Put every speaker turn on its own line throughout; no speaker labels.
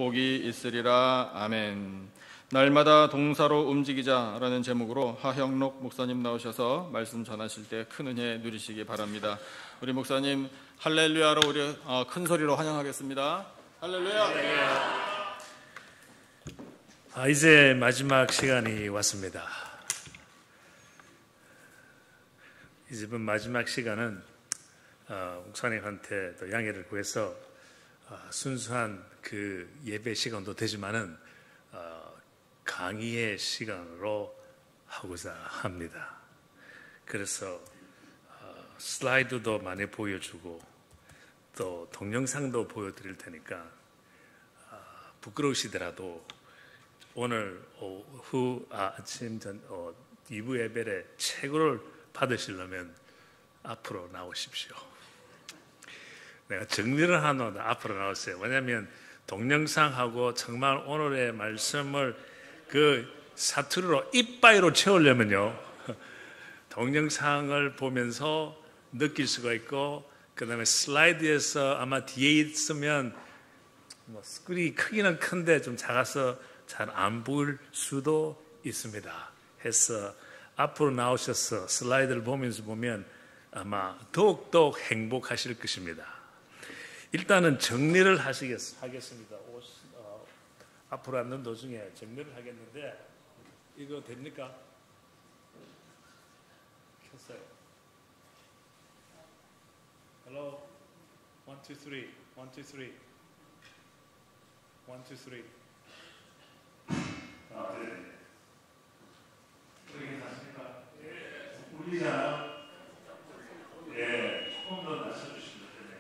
복이 있으리라. 아멘. 날마다 동사로 움직이자라는 제목으로 하형록 목사님 나오셔서 말씀 전하실 때 큰 은혜 누리시기 바랍니다. 우리 목사님 할렐루야로 우리 큰 소리로 환영하겠습니다. 할렐루야.
이제 마지막 시간이 왔습니다. 이번 마지막 시간은 목사님한테 또 양해를 구해서 순수한 그 예배 시간도 되지만은 강의의 시간으로 하고자 합니다. 그래서 슬라이드도 많이 보여주고 또 동영상도 보여드릴 테니까 부끄러우시더라도 오늘 오후 아침 전 2부 예배에 최고를 받으시려면 앞으로 나오십시오. 내가 정리를 하는 앞으로 나오세요. 왜냐하면 동영상하고 정말 오늘의 말씀을 그 사투리로 이빠이로 채우려면요, 동영상을 보면서 느낄 수가 있고, 그 다음에 슬라이드에서 아마 뒤에 있으면 스크린이 크기는 큰데 좀 작아서 잘 안 보일 수도 있습니다. 해서 앞으로 나오셔서 슬라이드를 보면서 보면 아마 더욱더 행복하실 것입니다. 일단은 정리를 하겠습니다. 앞으로 앉는 도중에 정리를 하겠는데, 이거 됩니까? 켰어요. Hello? 1, 2, 3. 1, 2, 3. 1, 2, 3. 네. 괜찮습니까? 예. 울리잖아요? 예. 조금 더 낮춰주시면 되네.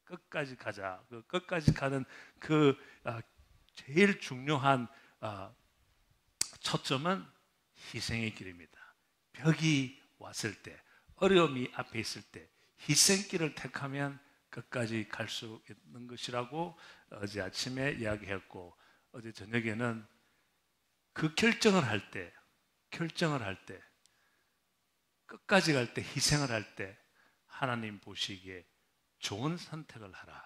끝까지 가자. 그 끝까지 가는 그 제일 중요한 초점은 희생의 길입니다. 벽이 왔을 때, 어려움이 앞에 있을 때 희생길을 택하면 끝까지 갈 수 있는 것이라고 어제 아침에 이야기했고, 어제 저녁에는 그 결정을 할 때, 끝까지 갈 때, 희생을 할 때 하나님 보시기에 좋은 선택을 하라.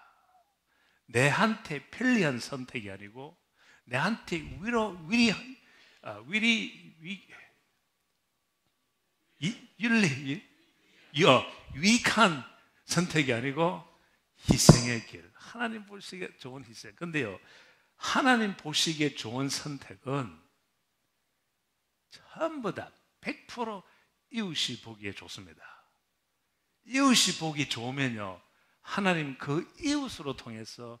내한테 편리한 선택이 아니고 내한테 유익한 선택이 아니고 희생의 길. 하나님 보시기에 좋은 희생. 근데요, 하나님 보시기에 좋은 선택은 전부 다 100% 이웃이 보기에 좋습니다. 이웃이 보기 좋으면요, 하나님 그 이웃으로 통해서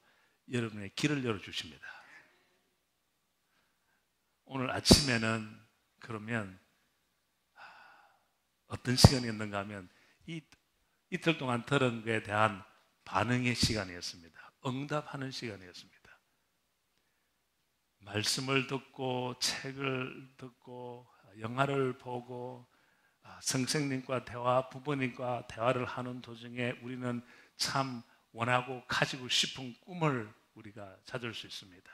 여러분의 길을 열어주십니다. 오늘 아침에는 그러면 어떤 시간이었는가 하면 이틀 동안 들은 것에 대한 반응의 시간이었습니다. 응답하는 시간이었습니다. 말씀을 듣고 책을 듣고 영화를 보고 선생님과 대화, 부모님과 대화를 하는 도중에 우리는 참 원하고 가지고 싶은 꿈을 우리가 찾을 수 있습니다.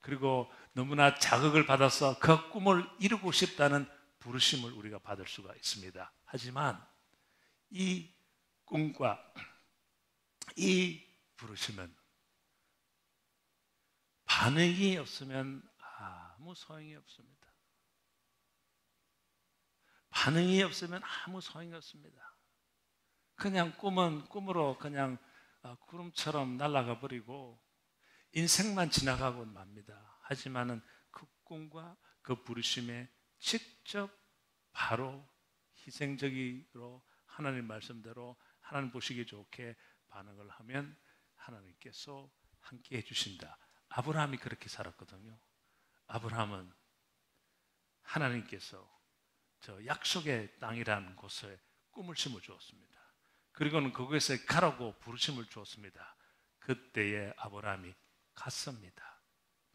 그리고 너무나 자극을 받아서 그 꿈을 이루고 싶다는 부르심을 우리가 받을 수가 있습니다. 하지만 이 꿈과 이 부르심은 반응이 없으면 아무 소용이 없습니다. 반응이 없으면 아무 소용이 없습니다. 그냥 꿈은 꿈으로 그냥 구름처럼 날아가 버리고 인생만 지나가고 맙니다. 하지만은 그 꿈과 그 부르심에 직접 바로 희생적으로 하나님 말씀대로 하나님 보시기 좋게 반응을 하면 하나님께서 함께 해주신다. 아브라함이 그렇게 살았거든요. 아브라함은 하나님께서 저 약속의 땅이라는 곳에 꿈을 심어 주었습니다. 그리고는 그곳에 가라고 부르심을 주었습니다. 그때에 아브라함이 갔습니다.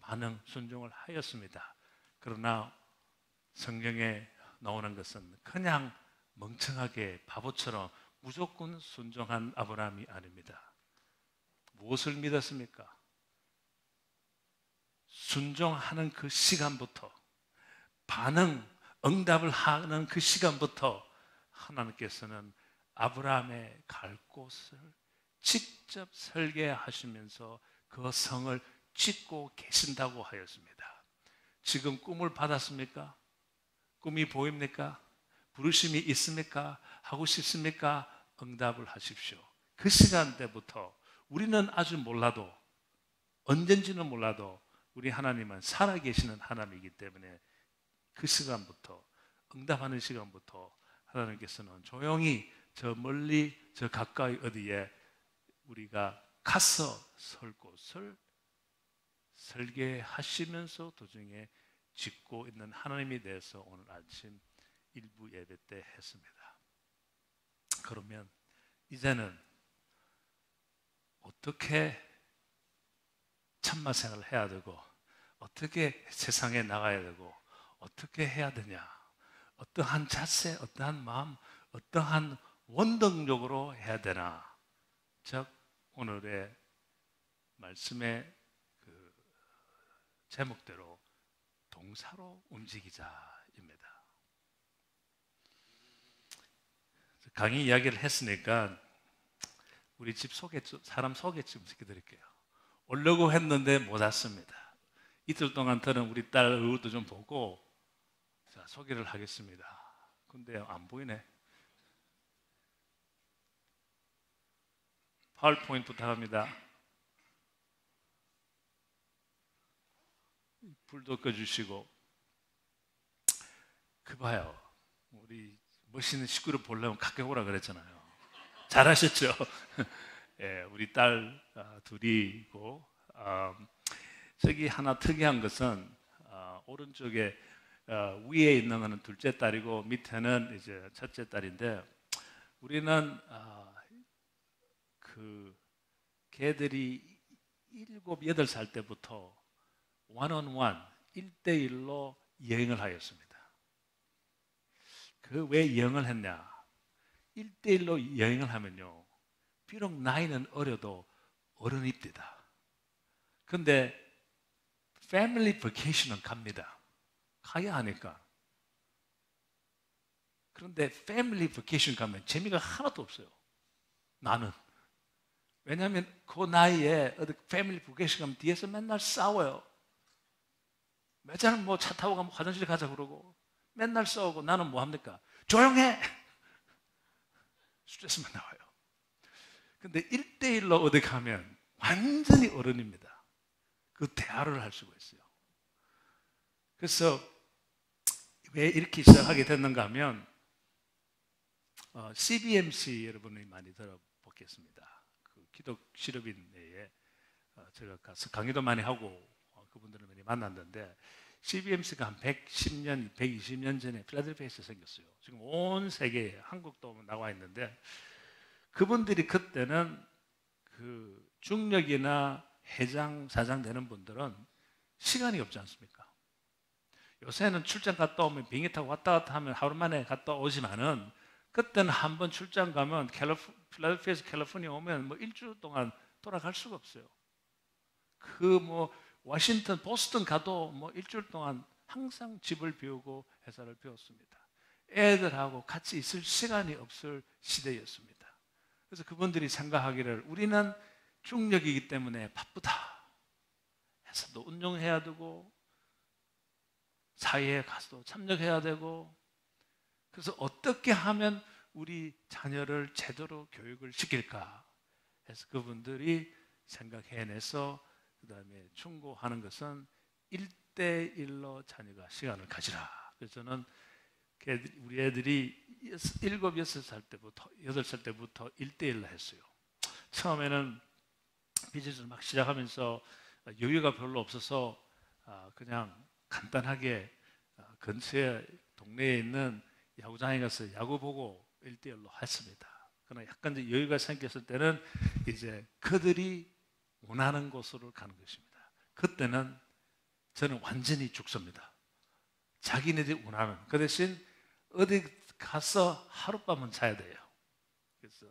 반응, 순종을 하였습니다. 그러나 성경에 나오는 것은 그냥 멍청하게 바보처럼 무조건 순종한 아브라함이 아닙니다. 무엇을 믿었습니까? 순종하는 그 시간부터, 반응, 응답을 하는 그 시간부터 하나님께서는 아브라함의 갈 곳을 직접 설계하시면서 그 성을 짓고 계신다고 하였습니다. 지금 꿈을 받았습니까? 꿈이 보입니까? 부르심이 있습니까? 하고 싶습니까? 응답을 하십시오. 그 시간대부터 우리는 아주 몰라도, 언젠지는 몰라도 우리 하나님은 살아계시는 하나님이기 때문에 그 시간부터, 응답하는 시간부터 하나님께서는 조용히 저 멀리 저 가까이 어디에 우리가 가서 설 곳을 설계하시면서 도중에 짓고 있는 하나님에 대해서 오늘 아침 일부 예배 때 했습니다. 그러면 이제는 어떻게 참마 생활을 해야 되고, 어떻게 세상에 나가야 되고, 어떻게 해야 되냐, 어떠한 자세, 어떠한 마음, 어떠한 원동력으로 해야 되나. 즉 오늘의 말씀의 그 제목대로 동사로 움직이자입니다. 강의 이야기를 했으니까 우리 집 사람 소개 좀 시켜드릴게요. 오려고 했는데 못 왔습니다. 이틀 동안 들은 우리 딸 얼굴도 좀 보고 자, 소개를 하겠습니다. 근데 안 보이네. 파워포인트 부탁합니다. 불도 꺼주시고. 그 봐요. 우리 멋있는 식구를 보려면 가까이 오라 그랬잖아요. 잘하셨죠? 예, 우리 딸 둘이고, 저기 하나 특이한 것은 오른쪽에 위에 있는 것은 둘째 딸이고 밑에는 이제 첫째 딸인데, 우리는 그 걔들이 7, 8살 때부터 원온원 1대1로 여행을 하였습니다. 그 왜 여행을 했냐? 1대1로 여행을 하면요, 비록 나이는 어려도 어른입니다. 근데 패밀리 버케이션은 갑니다. 가야 하니까. 그런데 패밀리 버케이션 가면 재미가 하나도 없어요. 나는. 왜냐하면 그 나이에 어디 패밀리 버케이션 가면 뒤에서 맨날 싸워요. 매달 뭐 차 타고 가면 화장실 가자 그러고 맨날 싸우고, 나는 뭐 합니까? 조용해! 스트레스만 나와요. 근데 1대1로 어디 가면 완전히 어른입니다.
그 대화를 할 수가 있어요. 그래서 왜 이렇게 시작하게 됐는가 하면 CBMC 여러분이 많이 들어보겠습니다. 그 기독 실업인회에 제가 가서 강의도 많이 하고 그분들을 많이 만났는데 CBMC가 한 110년, 120년 전에 필라델피아에서 생겼어요. 지금 온 세계에 한국도 나와 있는데 그분들이 그때는 그 중력이나 회장, 사장 되는 분들은 시간이 없지 않습니까? 요새는 출장 갔다 오면 비행기 타고 왔다 갔다 하면 하루 만에 갔다 오지만은 그때는 한번 출장 가면 필라델피아에서 캘리포니아 오면 뭐 일주일 동안 돌아갈 수가 없어요. 그 뭐 워싱턴, 보스턴 가도 뭐 일주일 동안 항상 집을 비우고 회사를 비웠습니다. 애들하고 같이 있을 시간이 없을 시대였습니다. 그래서 그분들이 생각하기를 우리는 중력이기 때문에 바쁘다. 회사도 운영해야 되고 사회에 가서도 참여해야 되고 그래서 어떻게 하면 우리 자녀를 제대로 교육을 시킬까 해서 그분들이 생각해내서 그 다음에 충고하는 것은 1대1로 자녀가 시간을 가지라. 그래서 저는 우리 애들이 7, 6살 때부터 8살 때부터 1대1로 했어요. 처음에는 비즈니스를 막 시작하면서 여유가 별로 없어서 그냥 간단하게 근처에 동네에 있는 야구장에 가서 야구 보고 1대1로 했습니다. 그러나 약간 이제 여유가 생겼을 때는 이제 그들이 원하는 곳으로 가는 것입니다. 그때는 저는 완전히 죽습니다. 자기네들이 원하는. 그 대신 어디 가서 하룻밤은 자야 돼요. 그래서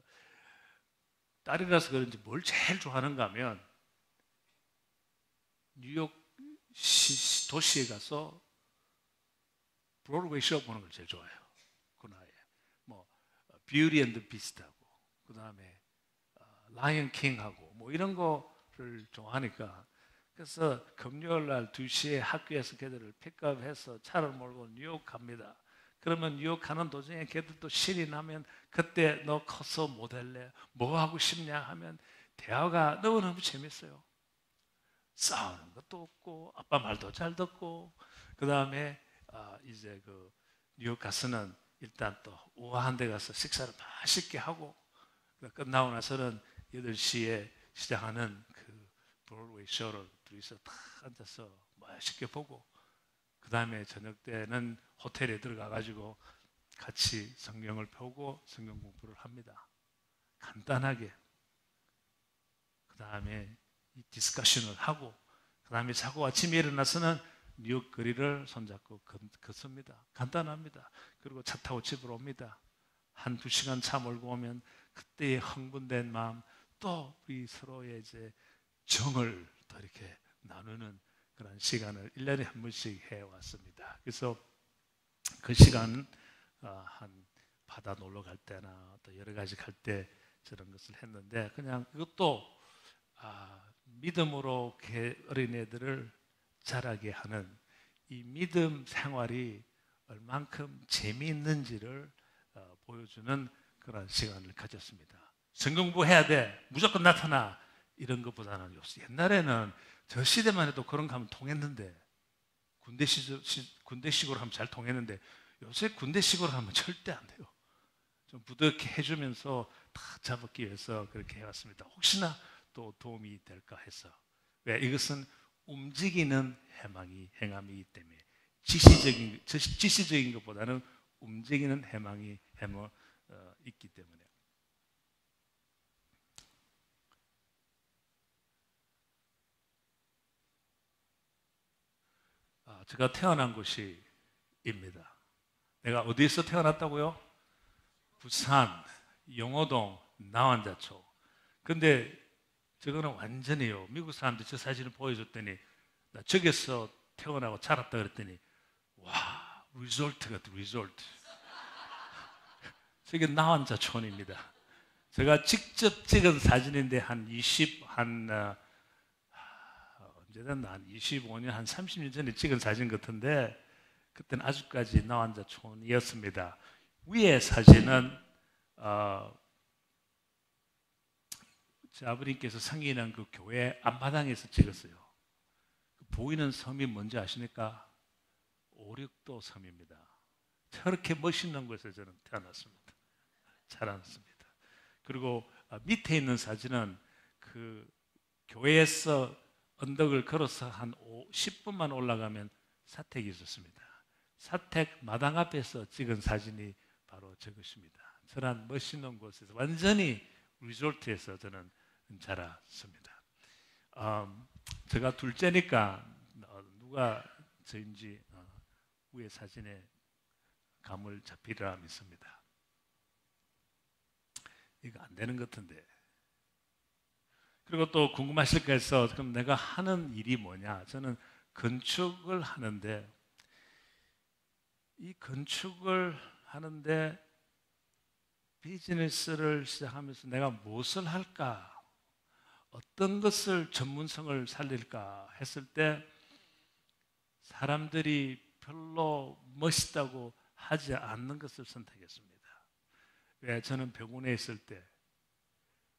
딸이라서 그런지 뭘 제일 좋아하는가 하면 뉴욕 도시에 가서 브로드웨이 쇼 보는 걸 제일 좋아해요. 그 나이에. 뭐 뷰티 앤드 비스트하고 그 다음에 라이언 킹하고 뭐 이런 거를 좋아하니까 그래서 금요일 날 2시에 학교에서 걔들을 픽업해서 차를 몰고 뉴욕 갑니다. 그러면 뉴욕 가는 도중에 걔들도 신이 나면 그때 너 커서 뭐 될래? 뭐 하고 싶냐 하면 대화가 너무너무 재밌어요. 싸우는 것도 없고 아빠 말도 잘 듣고 그 다음에 이제 그 뉴욕 가서는 일단 또 우아한 데 가서 식사를 맛있게 하고 끝나고 나서는 8시에 시작하는 그 브로드웨이 쇼를 둘이서 다 앉아서 맛있게 보고 그 다음에 저녁 때는 호텔에 들어가 가지고 같이 성경을 펴고 성경 공부를 합니다. 간단하게. 그 다음에 이 디스커션을 하고 그 다음에 자고 아침에 일어나서는 뉴욕 거리를 손잡고 걷습니다. 간단합니다. 그리고 차 타고 집으로 옵니다. 1-2시간 차 몰고 오면 그때의 흥분된 마음 또 우리 서로의 이제 정을 더 이렇게 나누는 그런 시간을 1년에 한 번씩 해왔습니다. 그래서 그 시간 한 바다 놀러 갈 때나 또 여러 가지 갈 때 저런 것을 했는데 그냥 이것도 믿음으로 어린애들을 자라게 하는 이 믿음 생활이 얼만큼 재미있는지를 보여주는 그런 시간을 가졌습니다. 성경 공부해야 돼. 무조건 나타나. 이런 것보다는 옛날에는 저 시대만 해도 그런 거 하면 통했는데 군대식으로 하면 잘 통했는데 요새 군대식으로 하면 절대 안 돼요. 좀 부드럽게 해주면서 다 잡기 위해서 그렇게 해왔습니다. 혹시나 또 도움이 될까 해서. 왜? 이것은 움직이는 행함이기 때문에 지시적인 것보다는 움직이는 행함이 있기 때문에. 제가 태어난 곳이입니다. 내가 어디에서 태어났다고요? 부산, 영호동, 나완자초. 근데 저거는 완전히요. 미국 사람들 저 사진을 보여줬더니 나 저기서 태어나고 자랐다 그랬더니 와, 리조트 같아, 리조트. 저게 나완자촌입니다. 제가 직접 찍은 사진인데 한 25년, 한 30년 전에 찍은 사진 같은데 그때는 아직까지 나완자촌이었습니다. 위에 사진은 제 아버님께서 성인한 그 교회 앞마당에서 찍었어요. 보이는 섬이 뭔지 아십니까? 오륙도 섬입니다. 저렇게 멋있는 곳에 저는 태어났습니다. 자랐습니다. 그리고 밑에 있는 사진은 그 교회에서 언덕을 걸어서 한 10분만 올라가면 사택이 있었습니다. 사택 마당 앞에서 찍은 사진이 바로 저것입니다. 저런 멋있는 곳에서 완전히 리조트에서 저는 자랐습니다. 제가 둘째니까 누가 저인지 위에 사진에 감을 잡히리라 믿습니다. 이거 안 되는 것 같은데. 그리고 또 궁금하실 거 해서 그럼 내가 하는 일이 뭐냐? 저는 건축을 하는데 이 건축을 하는데 비즈니스를 시작하면서 내가 무엇을 할까? 어떤 것을 전문성을 살릴까 했을 때 사람들이 별로 멋있다고 하지 않는 것을 선택했습니다. 왜? 저는 병원에 있을 때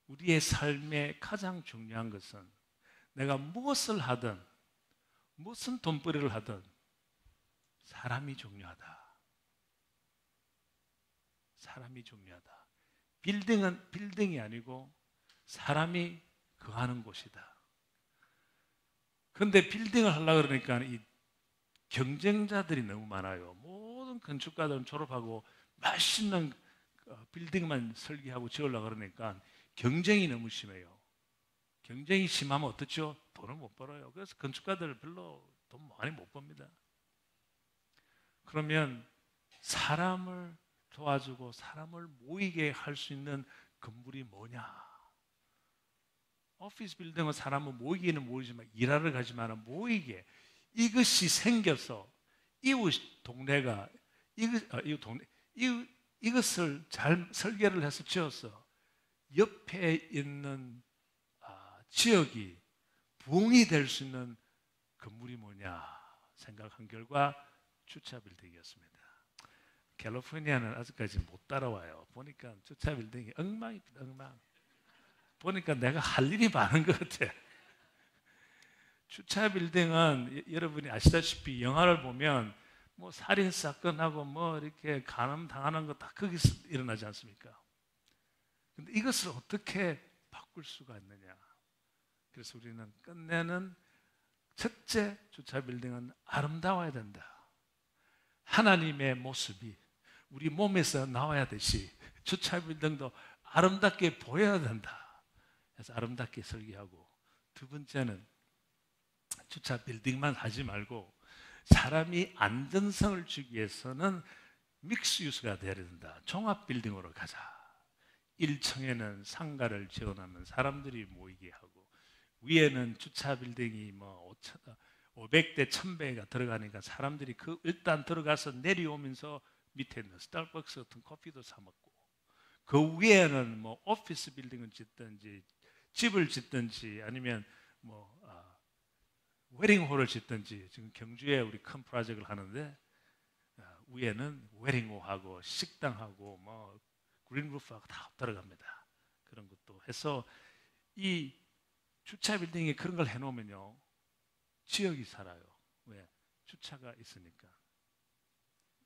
우리의 삶에 가장 중요한 것은 내가 무엇을 하든 무슨 돈벌이를 하든 사람이 중요하다. 사람이 중요하다. 빌딩은 빌딩이 아니고 사람이 거하는 곳이다. 그런데 빌딩을 하려고 그러니까 이 경쟁자들이 너무 많아요. 모든 건축가들은 졸업하고 맛있는 빌딩만 설계하고 지으려고 그러니까 경쟁이 너무 심해요. 경쟁이 심하면 어떻죠? 돈을 못 벌어요. 그래서 건축가들 별로 돈 많이 못 법니다. 그러면 사람을 도와주고 사람을 모이게 할 수 있는 건물이 뭐냐? 오피스 빌딩은 사람을 모이기는 모이지만 일하러 가지만 모이게 이것이 생겨서 이웃 동네가 이것을 잘 설계를 해서 지어서 옆에 있는 지역이 부흥이 될 수 있는 건물이 뭐냐 생각한 결과 주차 빌딩이었습니다. 캘리포니아는 아직까지 못 따라와요. 보니까 주차 빌딩이 엉망입니다. 엉망. 보니까 내가 할 일이 많은 것 같아. 주차 빌딩은 여러분이 아시다시피 영화를 보면 뭐 살인 사건하고 뭐 이렇게 간음 당하는 거 다 거기서 일어나지 않습니까? 근데 이것을 어떻게 바꿀 수가 있느냐? 그래서 우리는 끝내는 첫째 주차 빌딩은 아름다워야 된다. 하나님의 모습이 우리 몸에서 나와야 되시 주차 빌딩도 아름답게 보여야 된다. 그래서 아름답게 설계하고 두 번째는 주차 빌딩만 하지 말고 사람이 안전성을 주기 위해서는 믹스 유스가 되어야 된다. 종합 빌딩으로 가자. 1층에는 상가를 지어놓으면 사람들이 모이게 하고 위에는 주차 빌딩이 뭐 500대 1000배가 들어가니까 사람들이 일단 들어가서 내려오면서 밑에 있는 스타벅스 같은 커피도 사 먹고 그 위에는 뭐 오피스 빌딩을 짓든지 집을 짓든지 아니면 뭐 웨딩홀을 짓든지 지금 경주에 우리 큰 프로젝트를 하는데 위에는 웨딩홀하고 식당하고 뭐 그린루프하고 다 들어갑니다. 그런 것도 해서 이 주차 빌딩에 그런 걸 해놓으면요 지역이 살아요. 왜? 주차가 있으니까.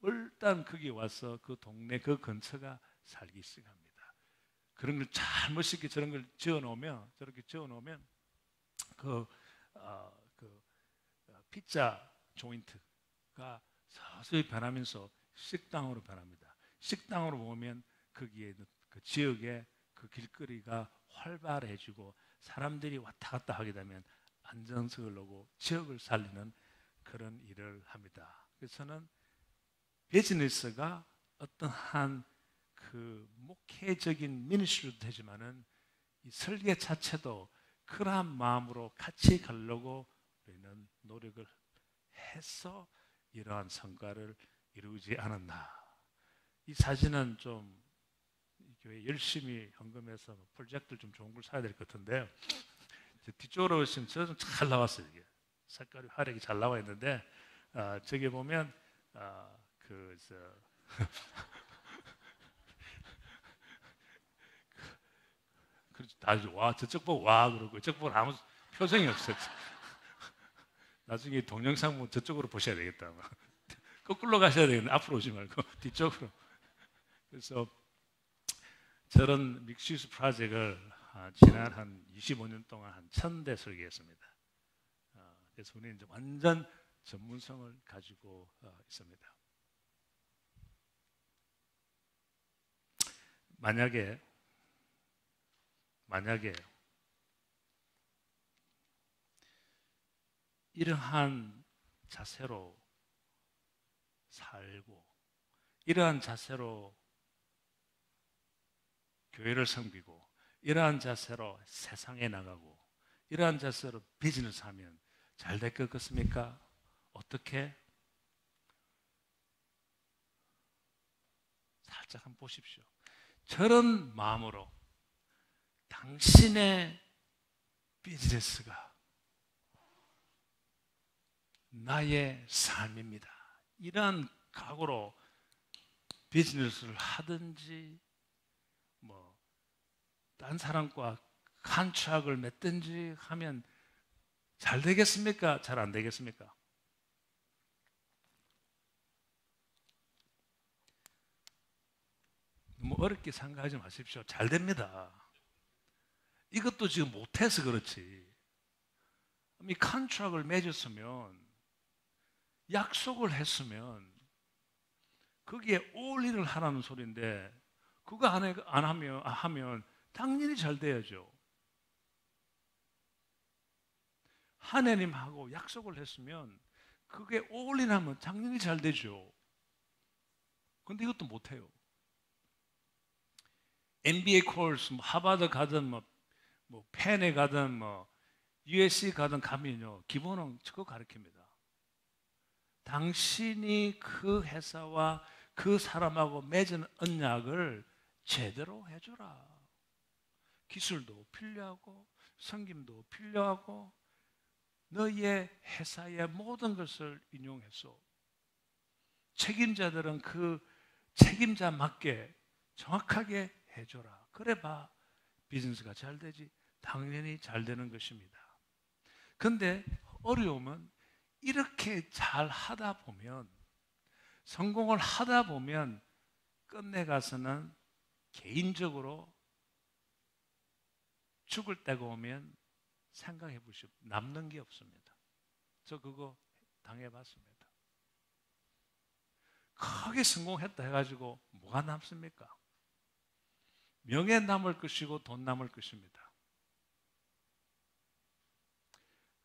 일단 거기 와서 그 동네 그 근처가 살기 시작합니다. 그런 걸 잘 멋있게 저런 걸 지어놓으면 저렇게 지어놓으면 그 피자 조인트가 서서히 변하면서 식당으로 변합니다. 식당으로 보면 거기에 그 지역의 그 길거리가 활발해지고 사람들이 왔다 갔다 하게 되면 안정성을 얻고 지역을 살리는 그런 일을 합니다. 그래서 저는 비즈니스가 어떠한 그 목회적인 미니스트리도 되지만은 이 설계 자체도 그러한 마음으로 같이 가려고 우리는 노력을 해서 이러한 성과를 이루지 않았나. 이 사진은 좀 교회 열심히 헌금해서 프로젝트를 좀 좋은 걸 사야 될 것 같은데 뒤쪽으로 보시면 저 좀 잘 나왔어요. 이게 색깔이 화려하게 잘 나와 있는데 저기 보면 그렇죠. 다 와 저쪽 보고 와 그러고 저쪽 보고 아무 표정이 없었죠. 나중에 동영상 보면 저쪽으로 보셔야 되겠다. 거꾸로 가셔야 되겠네. 앞으로 오지 말고 뒤쪽으로. 그래서 저런 믹스유스 프로젝트를 지난 한 25년 동안 한 1000대 설계했습니다. 그래서 우리는 이제 완전 전문성을 가지고 있습니다. 만약에 이러한 자세로 살고 이러한 자세로 교회를 섬기고 이러한 자세로 세상에 나가고 이러한 자세로 비즈니스 하면 잘 될 것 같습니까? 어떻게? 살짝 한번 보십시오. 저런 마음으로 당신의 비즈니스가 나의 삶입니다. 이러한 각오로 비즈니스를 하든지 딴 사람과 컨트랙을 맺든지 하면 잘 되겠습니까? 잘 안 되겠습니까? 너무 어렵게 생각하지 마십시오. 잘 됩니다. 이것도 지금 못해서 그렇지. 이 컨트랙을 맺었으면 약속을 했으면 거기에 올인을 하라는 소리인데 그거 안 하면 당연히 잘 돼야죠. 하나님하고 약속을 했으면 그게 올인하면 당연히 잘 되죠. 근데 이것도 못해요. MBA 코र्스, 하버드 가든 펜에 가든 USC 가든 가면요 기본은 저거 가르칩니다. 당신이 그 회사와 그 사람하고 맺은 언약을 제대로 해줘라. 기술도 필요하고 섬김도 필요하고 너의 회사의 모든 것을 인용해서 책임자들은 그 책임자 맞게 정확하게 해줘라. 그래봐 비즈니스가 잘 되지. 당연히 잘 되는 것입니다. 그런데 어려움은 이렇게 잘 하다 보면 성공을 하다 보면 끝내 가서는 개인적으로 죽을 때가 오면 생각해 보십시오. 남는 게 없습니다. 저 그거 당해봤습니다. 크게 성공했다 해가지고 뭐가 남습니까? 명예 남을 것이고 돈 남을 것입니다.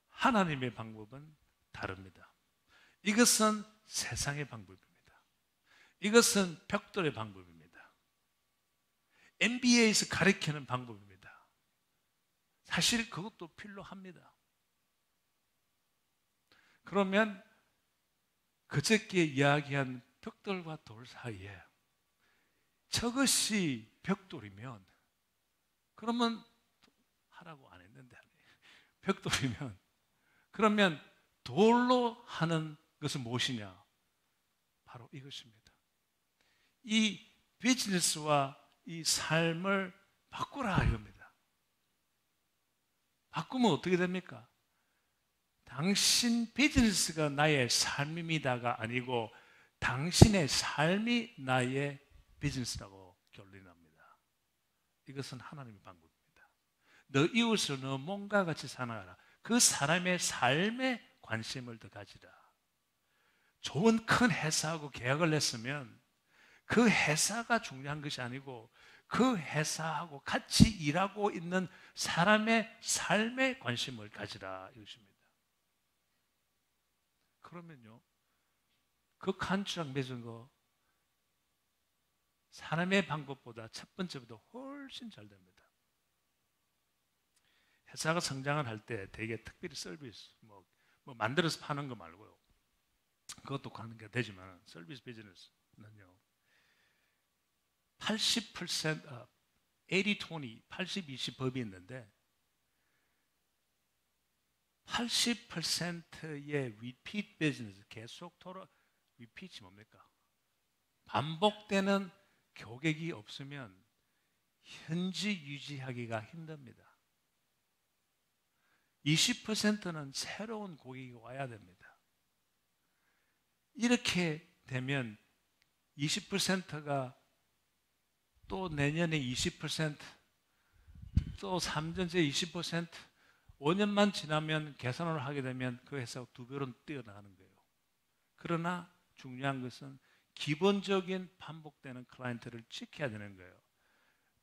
하나님의 방법은 다릅니다. 이것은 세상의 방법입니다. 이것은 벽돌의 방법입니다. MBA에서 가르치는 방법입니다. 사실 그것도 필요합니다. 그러면 그저께 이야기한 벽돌과 돌 사이에 저것이 벽돌이면 그러면 하라고 안 했는데 벽돌이면 그러면 돌로 하는 것은 무엇이냐? 바로 이것입니다. 이 비즈니스와 이 삶을 바꾸라 이겁니다. 바꾸면 어떻게 됩니까? 당신 비즈니스가 나의 삶입니다가 아니고 당신의 삶이 나의 비즈니스라고 결론이 납니다. 이것은 하나님의 방법입니다. 너 이웃을 너 몸과 같이 사랑하라. 그 사람의 삶에 관심을 더 가지라. 좋은 큰 회사하고 계약을 했으면 그 회사가 중요한 것이 아니고 그 회사하고 같이 일하고 있는 사람의 삶에 관심을 가지라 이것입니다. 그러면요 그 컨트랙 맺은 거 사람의 방법보다 첫 번째보다 훨씬 잘 됩니다. 회사가 성장을 할 때 되게 특별히 서비스 뭐 만들어서 파는 거 말고요. 그것도 가는 게 되지만 서비스 비즈니스는요 80% 80-20, 80-20 법이 있는데 80%의 repeat business, 계속 repeat이 뭡니까? 반복되는 고객이 없으면 현지 유지하기가 힘듭니다. 20%는 새로운 고객이 와야 됩니다. 이렇게 되면 20%가 또 내년에 20%, 또 3년째 20%, 5년만 지나면 개선을 하게 되면 그 회사가 2배로 뛰어나가는 거예요. 그러나 중요한 것은 기본적인 반복되는 클라이언트를 지켜야 되는 거예요.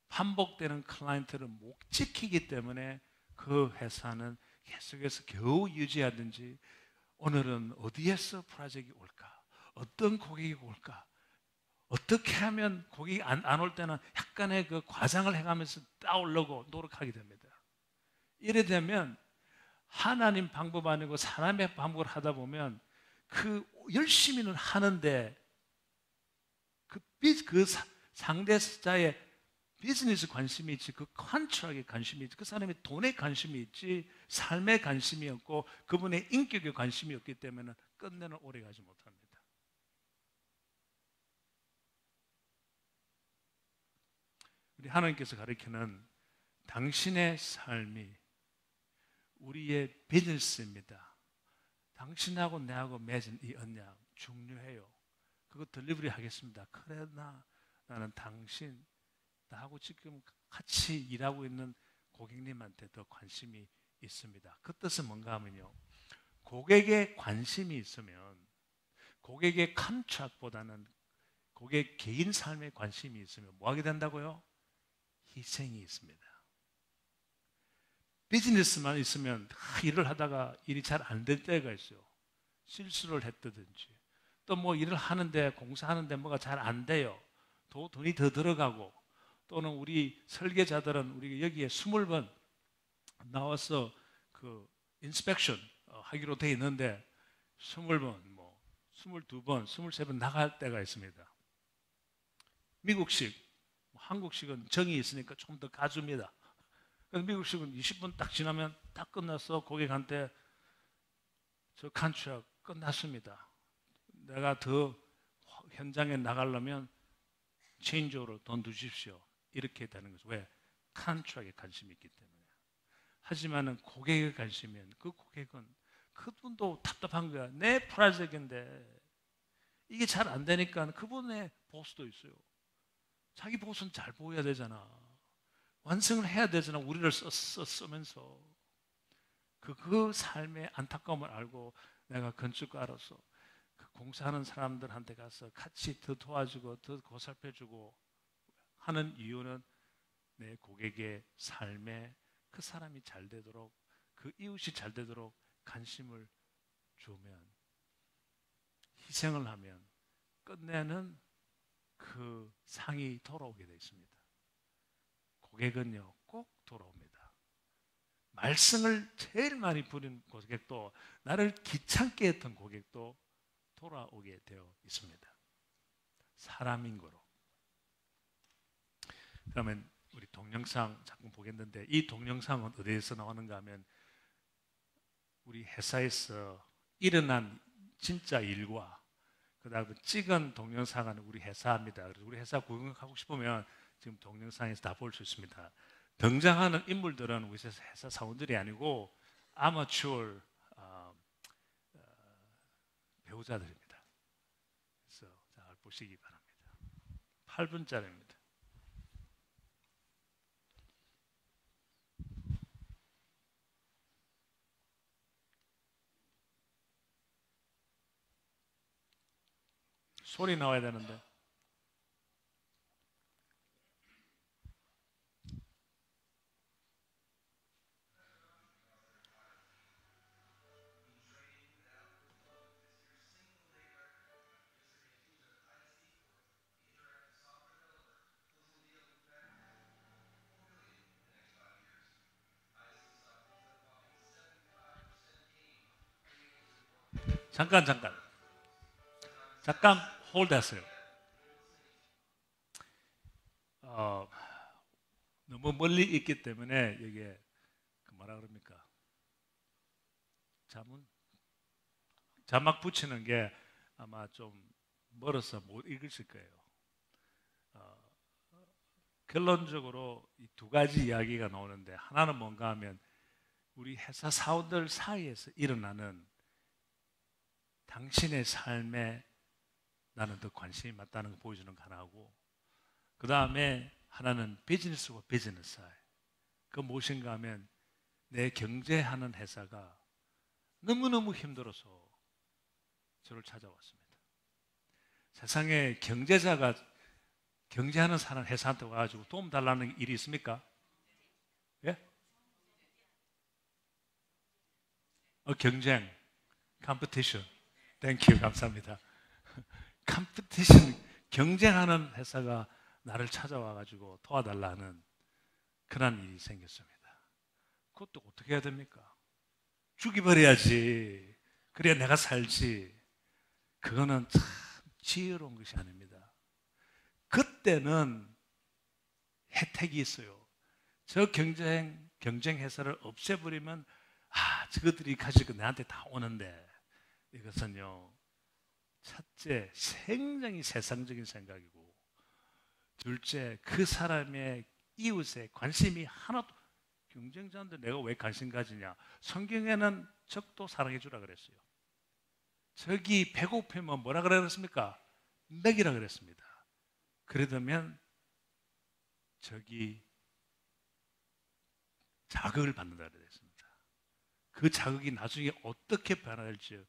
반복되는 클라이언트를 못 지키기 때문에 그 회사는 계속해서 겨우 유지하든지 오늘은 어디에서 프로젝트가 올까? 어떤 고객이 올까? 어떻게 하면 고객이 안 올 때는 약간의 그 과장을 해가면서 따오려고 노력하게 됩니다. 이래 되면 하나님 방법 아니고 사람의 방법을 하다 보면 그 열심히는 하는데 그 상대자의 비즈니스 관심이 있지, 그 컨트랙에 관심이 있지, 그 사람이 돈에 관심이 있지, 삶에 관심이 없고 그분의 인격에 관심이 없기 때문에 끝내는 오래 가지 못합니다. 우리 하나님께서 가르치는 당신의 삶이 우리의 비즈니스입니다. 당신하고 내하고 맺은 이 언약 중요해요. 그거 딜리버리 하겠습니다. 그러나 나는 당신, 나하고 지금 같이 일하고 있는 고객님한테 더 관심이 있습니다. 그 뜻은 뭔가 하면요, 고객에 관심이 있으면 고객의 컨트랙보다는 고객 개인 삶에 관심이 있으면 뭐 하게 된다고요? 희생이 있습니다. 비즈니스만 있으면 일을 하다가 일이 잘 안 될 때가 있어요. 실수를 했다든지 또 뭐 일을 하는데 공사하는데 뭐가 잘 안 돼요. 돈이 더 들어가고, 또는 우리 설계자들은 우리 여기에 20번 나와서 그 인스펙션 하기로 돼 있는데 20번, 뭐 22번, 23번 나갈 때가 있습니다. 미국식, 한국식은 정이 있으니까 좀 더 가줍니다. 미국식은 20분 딱 지나면 딱 끝났어. 고객한테 저 컨트랙 끝났습니다. 내가 더 현장에 나가려면 체인지오로 돈 주십시오. 이렇게 되는 거죠. 왜? 컨트랙에 관심이 있기 때문에. 하지만은 고객에 관심이면 그 고객은 그분도 답답한 거야. 내 프로젝트인데 이게 잘 안 되니까 그분의 보스도 있어요. 자기 보스는 잘 보여야 되잖아. 완성을 해야 되잖아. 우리를 쓰면서. 그 삶의 안타까움을 알고 내가 건축가로서 그 공사하는 사람들한테 가서 같이 더 도와주고 더 보살펴주고 하는 이유는 내 고객의 삶에 그 사람이 잘 되도록, 그 이웃이 잘 되도록 관심을 주면, 희생을 하면 끝내는 그 상이 돌아오게 되어 있습니다. 고객은요, 꼭 돌아옵니다. 말썽을 제일 많이 부린 고객도, 나를 귀찮게 했던 고객도 돌아오게 되어 있습니다. 사람인 거로. 그러면 우리 동영상 잠깐 보겠는데, 이 동영상은 어디에서 나오는가 하면 우리 회사에서 일어난 진짜 일과 그 다음에 찍은 동영상은 우리 회사입니다. 그래서 우리 회사 구경하고 싶으면 지금 동영상에서 다 볼 수 있습니다. 등장하는 인물들은 우리 회사 사원들이 아니고 아마추어 배우자들입니다. 그래서 잘 보시기 바랍니다. 8분짜리입니다. 소리 나와야 되는데. 잠깐 홀드 하세요. 너무 멀리 있기 때문에 이게 뭐라 그럽니까? 자막 붙이는 게 아마 좀 멀어서 못 읽으실 거예요. 결론적으로 이 두 가지 이야기가 나오는데, 하나는 뭔가 하면 우리 회사 사원들 사이에서 일어나는 당신의 삶에 나는 더 관심이 많다는 걸 보여주는 거 하나고, 그 다음에 하나는 비즈니스와 비즈니스 사이. 그 무엇인가 하면 내 경제하는 회사가 너무너무 힘들어서 저를 찾아왔습니다. 세상에 경제자가 경제하는 사람 회사한테 와가지고 도움 달라는 일이 있습니까? 예? 경쟁, 컴피티션. 땡큐, 감사합니다. 컴피티션, 경쟁하는 회사가 나를 찾아와가지고 도와달라는 그런 일이 생겼습니다. 그것도 어떻게 해야 됩니까? 죽여버려야지. 그래야 내가 살지. 그거는 참 지혜로운 것이 아닙니다. 그때는 혜택이 있어요. 저 경쟁 회사를 없애버리면 저것들이 가지고 나한테 다 오는데, 이것은요, 첫째, 굉장히 세상적인 생각이고, 둘째, 그 사람의 이웃에 관심이 하나도, 경쟁자인데 내가 왜 관심 가지냐? 성경에는 적도 사랑해 주라 그랬어요. 적이 배고프면 뭐라 그랬습니까? 먹이라 그랬습니다. 그러면 적이 자극을 받는다 그랬습니다. 그 자극이 나중에 어떻게 변할지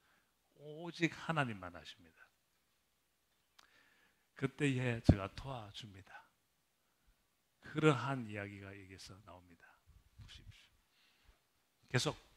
오직 하나님만 아십니다. 그때에 제가 도와줍니다. 그러한 이야기가 여기서 나옵니다. 보십시오. 계속.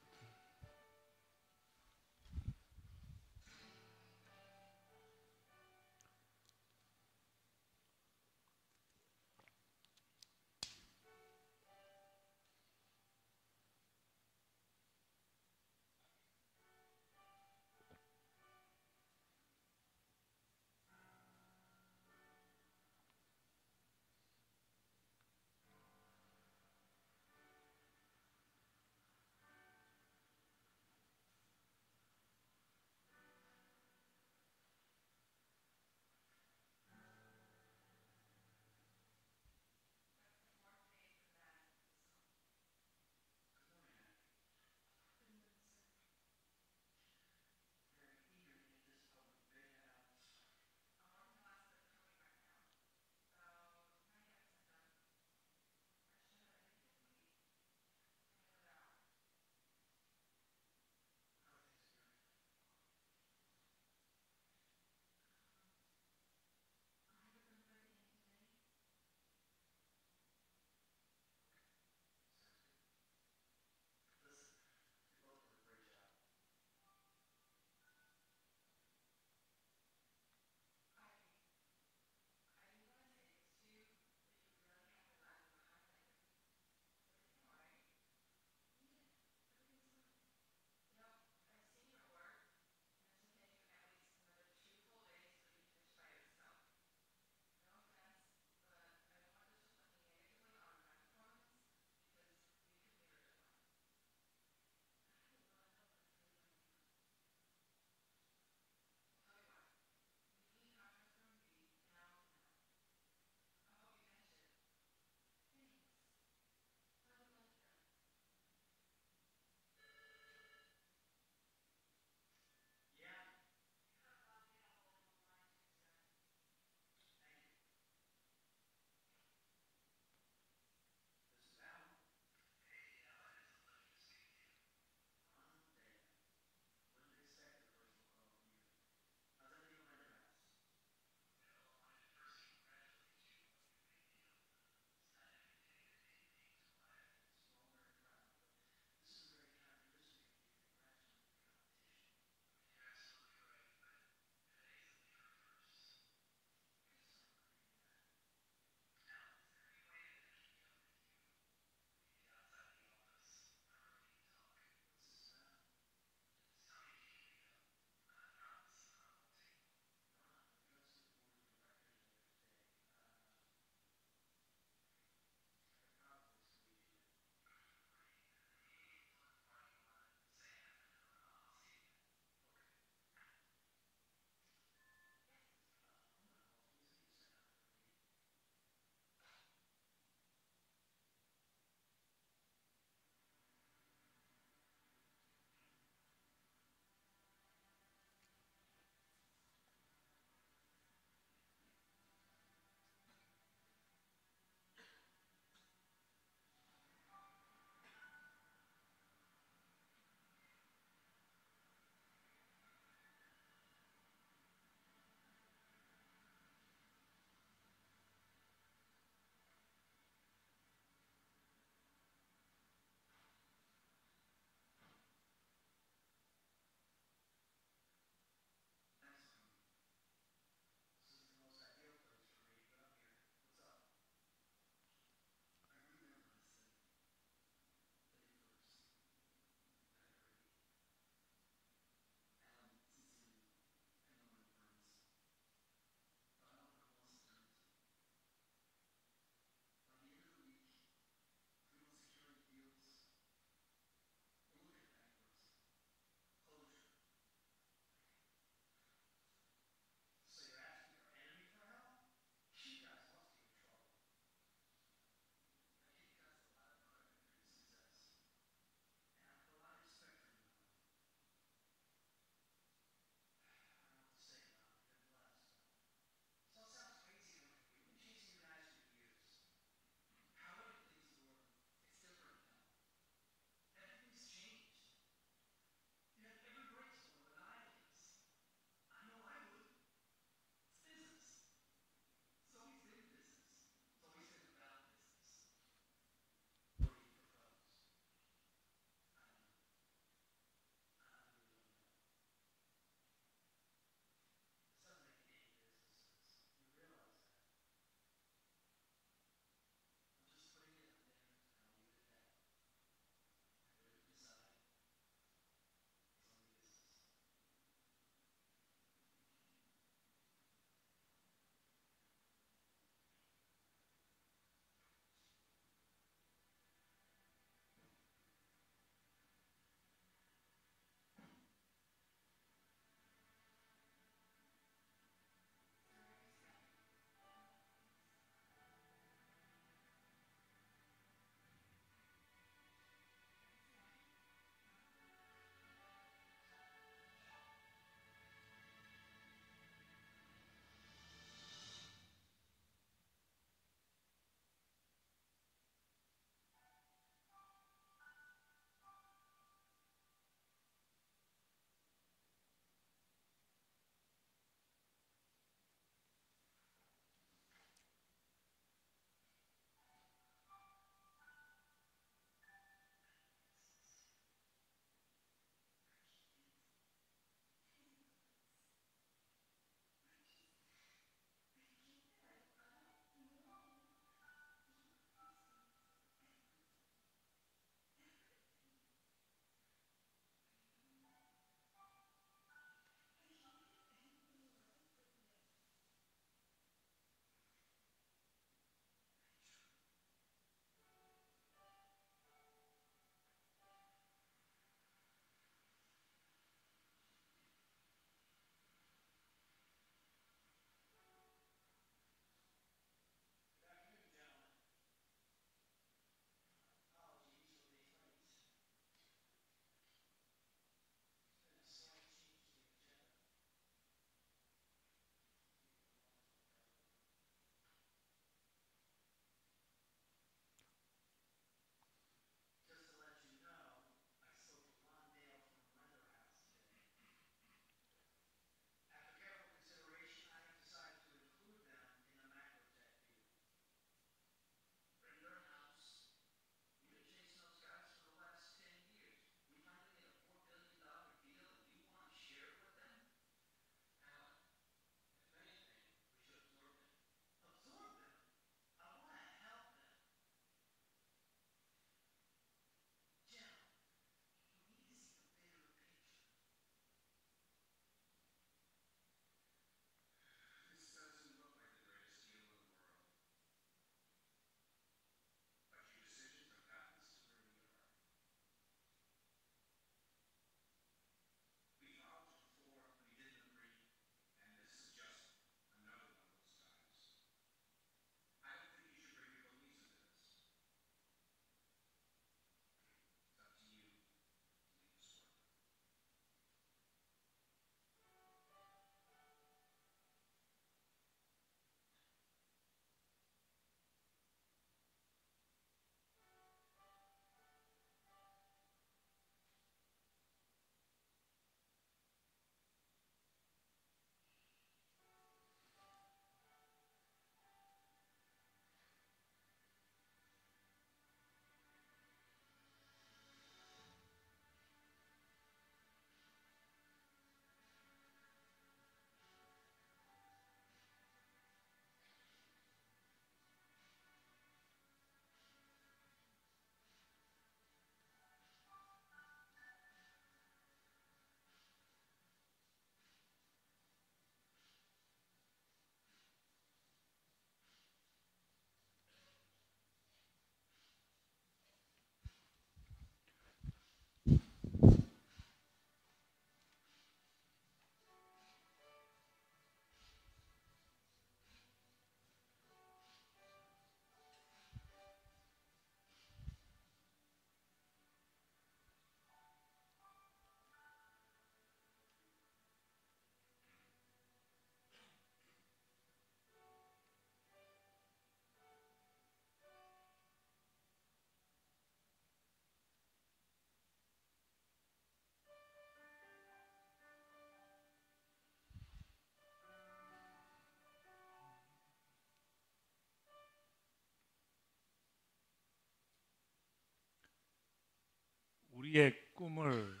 우리의 꿈을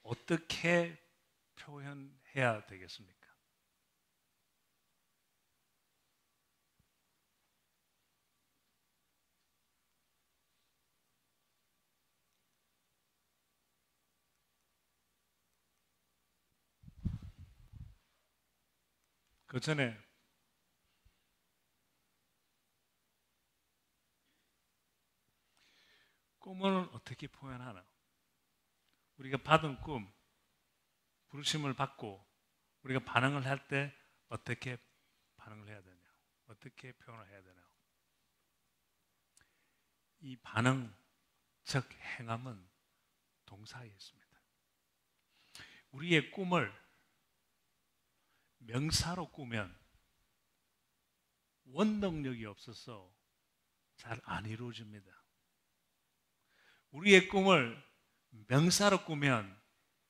어떻게 표현해야 되겠습니까? 그 전에 꿈을 어떻게 표현하나? 우리가 받은 꿈, 부르심을 받고 우리가 반응을 할 때 어떻게 반응을 해야 되냐? 어떻게 표현을 해야 되냐? 이 반응, 즉 행함은 동사에 있습니다. 우리의 꿈을 명사로 꾸면 원동력이 없어서 잘 안 이루어집니다. 우리의 꿈을 명사로 꾸면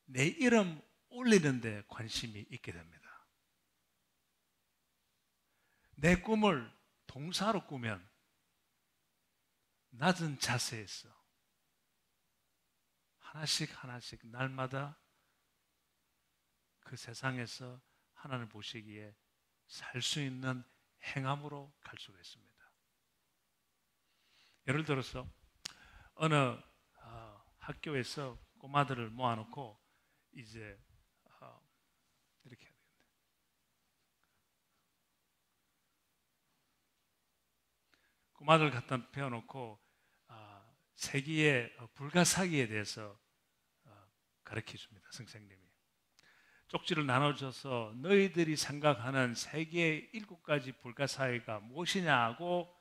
내 이름 올리는데 관심이 있게 됩니다. 내 꿈을 동사로 꾸면 낮은 자세에서 하나씩 날마다 그 세상에서 하나님을 보시기에 살 수 있는 행함으로 갈 수가 있습니다. 예를 들어서 어느 학교에서 꼬마들을 모아놓고 이제 이렇게 해야 되겠네. 꼬마들 갖다 배워놓고 세기의 불가사기에 대해서 가르쳐 줍니다. 선생님이 쪽지를 나눠줘서 너희들이 생각하는 세계의 7가지 불가사의가 무엇이냐고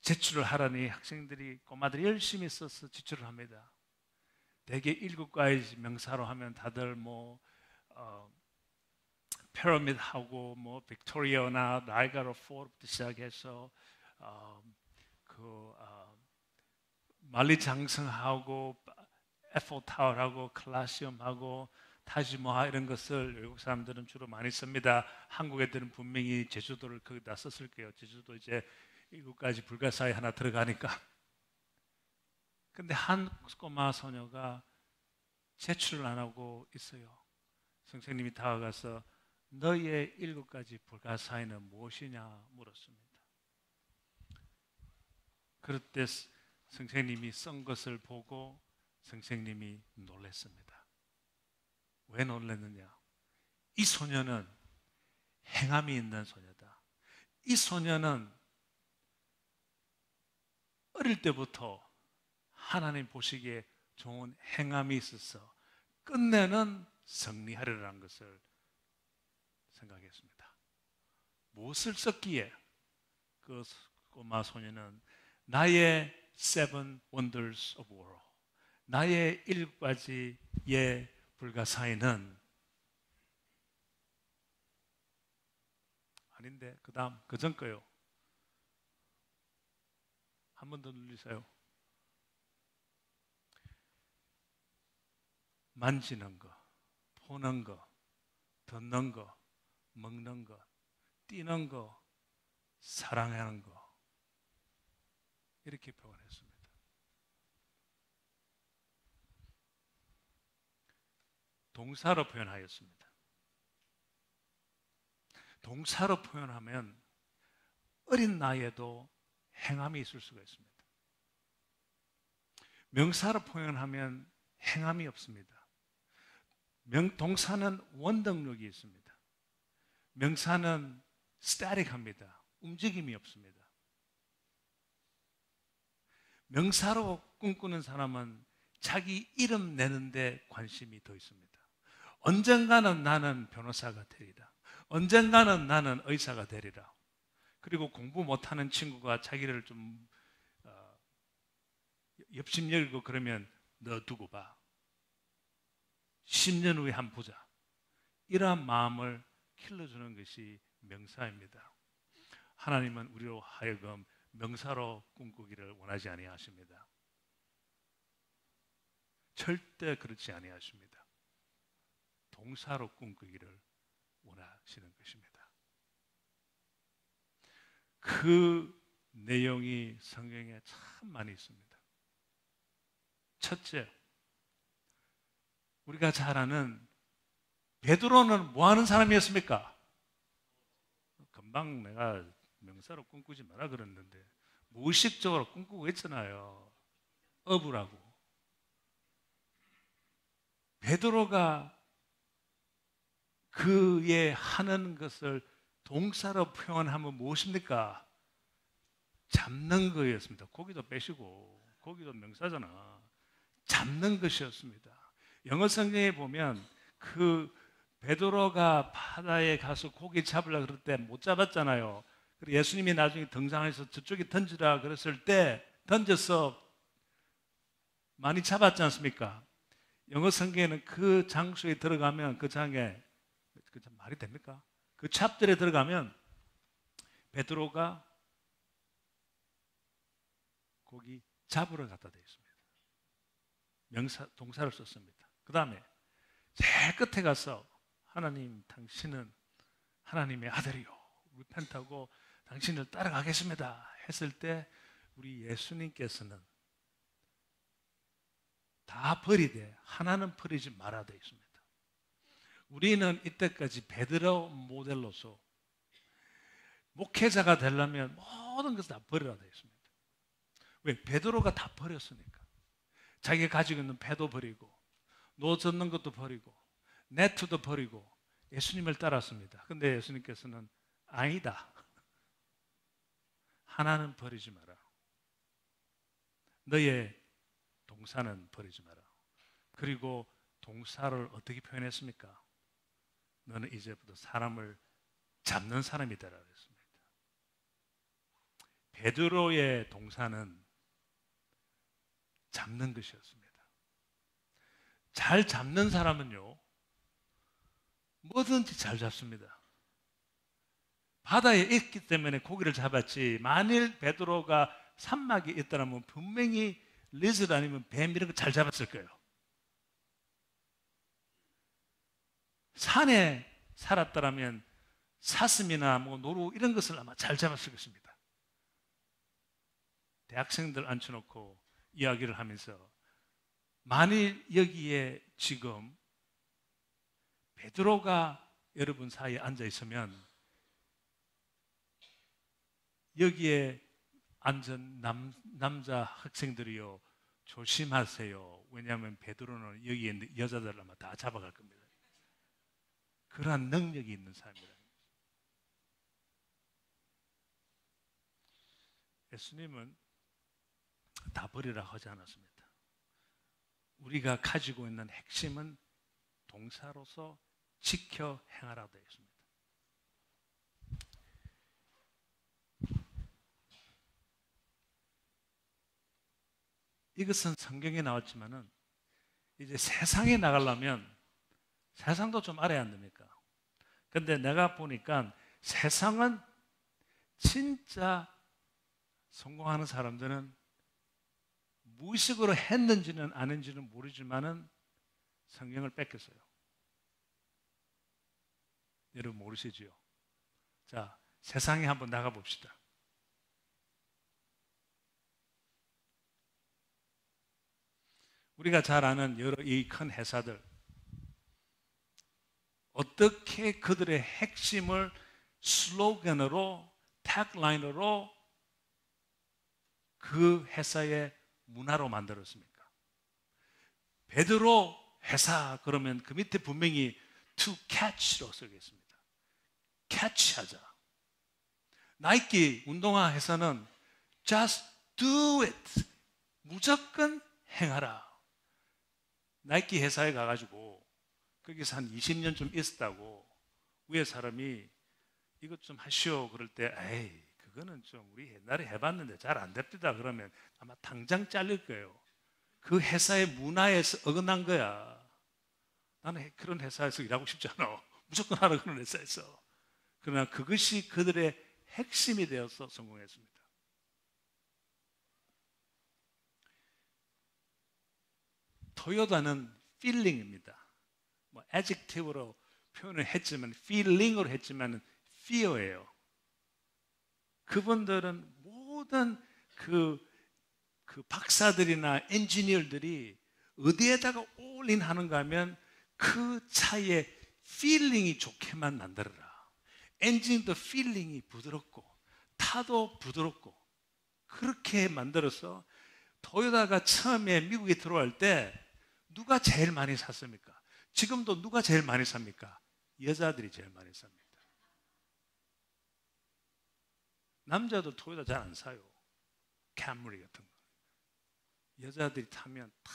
제출을 하라니 학생들이 꼬마들이 열심히 써서 제출을 합니다. 대개 7가지 명사로 하면 다들 피라미드하고 빅토리아나 나이아가라 폴부터 시작해서 만리장성하고 에펠타워하고 클라시움하고 타지모하 이런 것을 외국 사람들은 주로 많이 씁니다. 한국 애들은 분명히 제주도를 거기다 썼을 거예요. 제주도 이제 7가지 불가사에 하나 들어가니까. 근데 한 꼬마 소녀가 제출을 안 하고 있어요. 선생님이 다가가서 너의 7가지 불가사의는 무엇이냐 물었습니다. 그럴 때 선생님이 쓴 것을 보고 선생님이 놀랐습니다. 왜 놀랐느냐? 이 소녀는 행함이 있는 소녀다. 이 소녀는 어릴 때부터 하나님 보시기에 좋은 행함이 있어서 끝내는 승리하리라는 것을 생각했습니다. 무엇을 썼기에 그 꼬마 소녀는 나의 Seven Wonders of World, 나의 7가지의 불가사의는 아닌데 그 다음 그 전 거요. 한 번 더 눌리세요. 만지는 거, 보는 거, 듣는 거, 먹는 거, 뛰는 거, 사랑하는 거 이렇게 표현했습니다. 동사로 표현하였습니다. 동사로 표현하면 어린 나이에도 행함이 있을 수가 있습니다. 명사로 표현하면 행함이 없습니다. 동사는 원동력이 있습니다. 명사는 스태틱합니다. 움직임이 없습니다. 명사로 꿈꾸는 사람은 자기 이름 내는데 관심이 더 있습니다. 언젠가는 나는 변호사가 되리라. 언젠가는 나는 의사가 되리라. 그리고 공부 못하는 친구가 자기를 좀 엽심여기고 그러면 너 두고 봐. 10년 후에 한번 보자. 이러한 마음을 길러주는 것이 명사입니다. 하나님은 우리로 하여금 명사로 꿈꾸기를 원하지 아니하십니다. 절대 그렇지 아니하십니다. 동사로 꿈꾸기를 원하시는 것입니다. 그 내용이 성경에 참 많이 있습니다. 첫째, 우리가 잘 아는 베드로는 뭐 하는 사람이었습니까? 금방 내가 명사로 꿈꾸지 마라 그랬는데 무의식적으로 꿈꾸고 있잖아요. 어부라고. 베드로가 그의 하는 것을 동사로 표현하면 무엇입니까? 잡는 거였습니다. 고기도 빼시고, 고기도 명사잖아. 잡는 것이었습니다. 영어 성경에 보면 그 베드로가 바다에 가서 고기 잡으려고 그럴 때 못 잡았잖아요. 그리고 예수님이 나중에 등장해서 저쪽에 던지라 그랬을 때 던져서 많이 잡았지 않습니까? 영어 성경에는 그 장소에 들어가면 그 장에 그 말이 됩니까? 그 찹들에 들어가면 베드로가 고기 잡으러 갔다 되어 있습니다. 동사를 썼습니다. 그 다음에 제일 끝에 가서 하나님, 당신은 하나님의 아들이요, repent하고 당신을 따라가겠습니다 했을 때 우리 예수님께서는 다 버리되 하나는 버리지 말아 되어 있습니다. 우리는 이때까지 베드로 모델로서 목회자가 되려면 모든 것을 다 버리라 되어 있습니다. 왜? 베드로가 다 버렸으니까. 자기가 가지고 있는 배도 버리고 노 젓는 것도 버리고 네트도 버리고 예수님을 따랐습니다. 근데 예수님께서는 아니다. 하나는 버리지 마라. 너의 동사는 버리지 마라. 그리고 동사를 어떻게 표현했습니까? 너는 이제부터 사람을 잡는 사람이 되라 그랬습니다. 베드로의 동사는 잡는 것이었습니다. 잘 잡는 사람은요, 뭐든지 잘 잡습니다. 바다에 있기 때문에 고기를 잡았지, 만일 베드로가 산막에 있더라면 분명히 리즐 아니면 뱀 이런 거 잘 잡았을 거예요. 산에 살았더라면 사슴이나 뭐 노루 이런 것을 아마 잘 잡았을 것입니다. 대학생들 앉혀놓고 이야기를 하면서 만일 여기에 지금 베드로가 여러분 사이에 앉아 있으면 여기에 앉은 남자 학생들이요, 조심하세요. 왜냐하면 베드로는 여기에 있는 여자들 아마 다 잡아갈 겁니다. 그러한 능력이 있는 사람이다. 예수님은 다 버리라 하지 않았습니다. 우리가 가지고 있는 핵심은 동사로서 지켜 행하라 되어 있습니다. 이것은 성경에 나왔지만은 이제 세상에 나가려면 세상도 좀 알아야 안 됩니까? 근데 내가 보니까 세상은 진짜 성공하는 사람들은 무의식으로 했는지는 아닌지는 모르지만은 성경을 뺏겼어요. 여러분 모르시지요? 자, 세상에 한번 나가 봅시다. 우리가 잘 아는 여러 이 큰 회사들, 어떻게 그들의 핵심을 슬로건으로, 태그라인으로 그 회사의 문화로 만들었습니까? 베드로 회사 그러면 그 밑에 분명히 to catch로 쓰겠습니다. 캐치하자. 나이키 운동화 회사는 just do it. 무조건 행하라. 나이키 회사에 가가지고 거기서 한 20년 좀 있었다고 위에 사람이 이것 좀 하시오 그럴 때 에이 그거는 좀 우리 옛날에 해봤는데 잘 안 됩니다 그러면 아마 당장 잘릴 거예요. 그 회사의 문화에서 어긋난 거야. 나는 그런 회사에서 일하고 싶지 않아. 무조건 하라 그런 회사에서. 그러나 그것이 그들의 핵심이 되어서 성공했습니다. 토요타는 feeling입니다. 뭐 adjective로 표현을 했지만 feeling으로 했지만 fear예요. 그분들은 모든 그 박사들이나 엔지니어들이 어디에다가 올인하는가 하면 그 차의 필링이 좋게만 만들어라. 엔진도 필링이 부드럽고 타도 부드럽고 그렇게 만들어서 토요타가 처음에 미국에 들어올 때 누가 제일 많이 샀습니까? 지금도 누가 제일 많이 삽니까? 여자들이 제일 많이 삽니다. 남자도 토요타 잘 안 사요. 캠리 같은 거. 여자들이 타면 다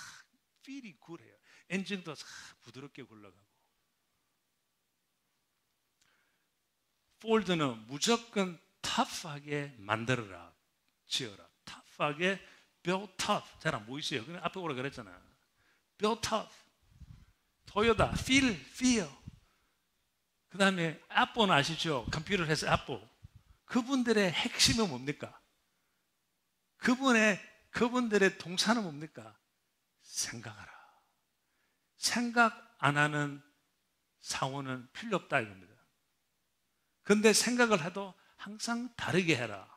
필이 굴해요. 엔진도 부드럽게 굴러가고. 폴드는 무조건 터프하게 만들어라, 지어라. 터프하게 build tough. 잘 안 보이세요? 그냥 앞에 오라 그랬잖아요. build tough. 토요타, feel. 그 다음에 애플은 아시죠? 컴퓨터 회사 애플. 그분들의 핵심은 뭡니까? 그분들의 동사는 뭡니까? 생각하라. 생각 안 하는 사원은 필요 없다 이겁니다. 근데 생각을 해도 항상 다르게 해라.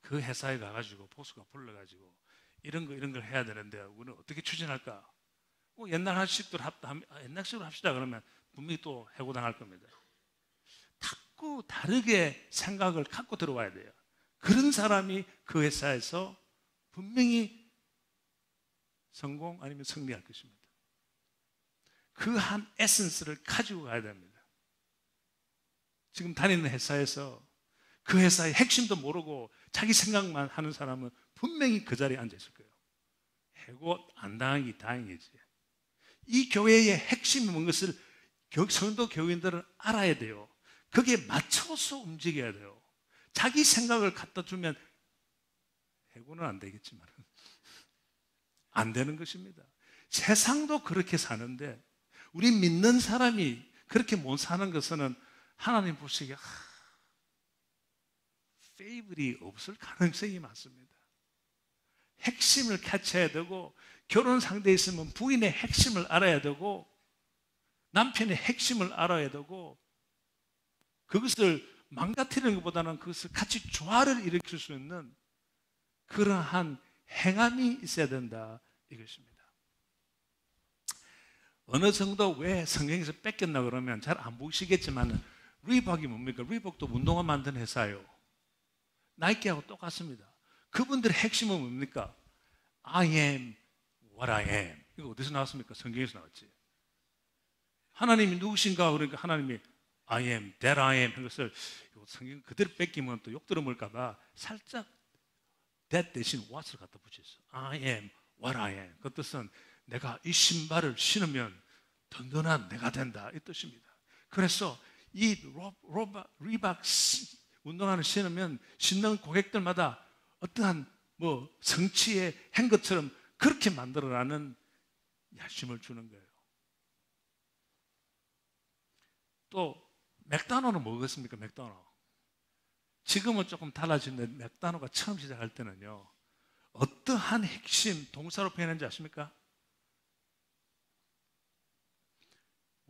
그 회사에 가가지고 보스가 불러가지고 이런 걸 해야 되는데 우리는 어떻게 추진할까? 옛날식으로 합시다 그러면 분명히 또 해고당할 겁니다. 자꾸 다르게 생각을 갖고 들어와야 돼요. 그런 사람이 그 회사에서 분명히 성공 아니면 승리할 것입니다. 그 한 에센스를 가지고 가야 됩니다. 지금 다니는 회사에서 그 회사의 핵심도 모르고 자기 생각만 하는 사람은 분명히 그 자리에 앉아 있을 거예요. 해고 안 당하기 다행이지. 이 교회의 핵심이 뭔 것을 성도 교인들은 알아야 돼요. 거기에 맞춰서 움직여야 돼요. 자기 생각을 갖다 주면 해고는 안 되겠지만 안 되는 것입니다. 세상도 그렇게 사는데 우리 믿는 사람이 그렇게 못 사는 것은 하나님 보시기에 페이블이 없을 가능성이 많습니다. 핵심을 캐치해야 되고 결혼 상대에 있으면 부인의 핵심을 알아야 되고 남편의 핵심을 알아야 되고 그것을 망가뜨리는 것보다는 그것을 같이 조화를 일으킬 수 있는 그러한 행함이 있어야 된다 이것입니다. 어느 정도 왜 성경에서 뺏겼나 그러면 잘 안 보시겠지만 리복이 뭡니까? 리복도 운동화 만드는 회사예요. 나이키하고 똑같습니다. 그분들의 핵심은 뭡니까? I am what I am. 이거 어디서 나왔습니까? 성경에서 나왔지. 하나님이 누구신가? 그러니까 하나님이 I am that I am 한 것을 성경 그대로 뺏기면 또 욕 들어먹을까봐 살짝 that 대신 what을 갖다 붙였어. I am what I am. 그 뜻은 내가 이 신발을 신으면 든든한 내가 된다 이 뜻입니다. 그래서 이 리박 운동화를 신으면 신는 고객들마다 어떠한 성취의 한 것처럼 그렇게 만들어라는 야심을 주는 거예요. 또 맥도날드는 뭐겠습니까? 맥도날드. 지금은 조금 달라지는데 맥도날드가 처음 시작할 때는요. 어떠한 핵심 동사로 표현하는지 아십니까?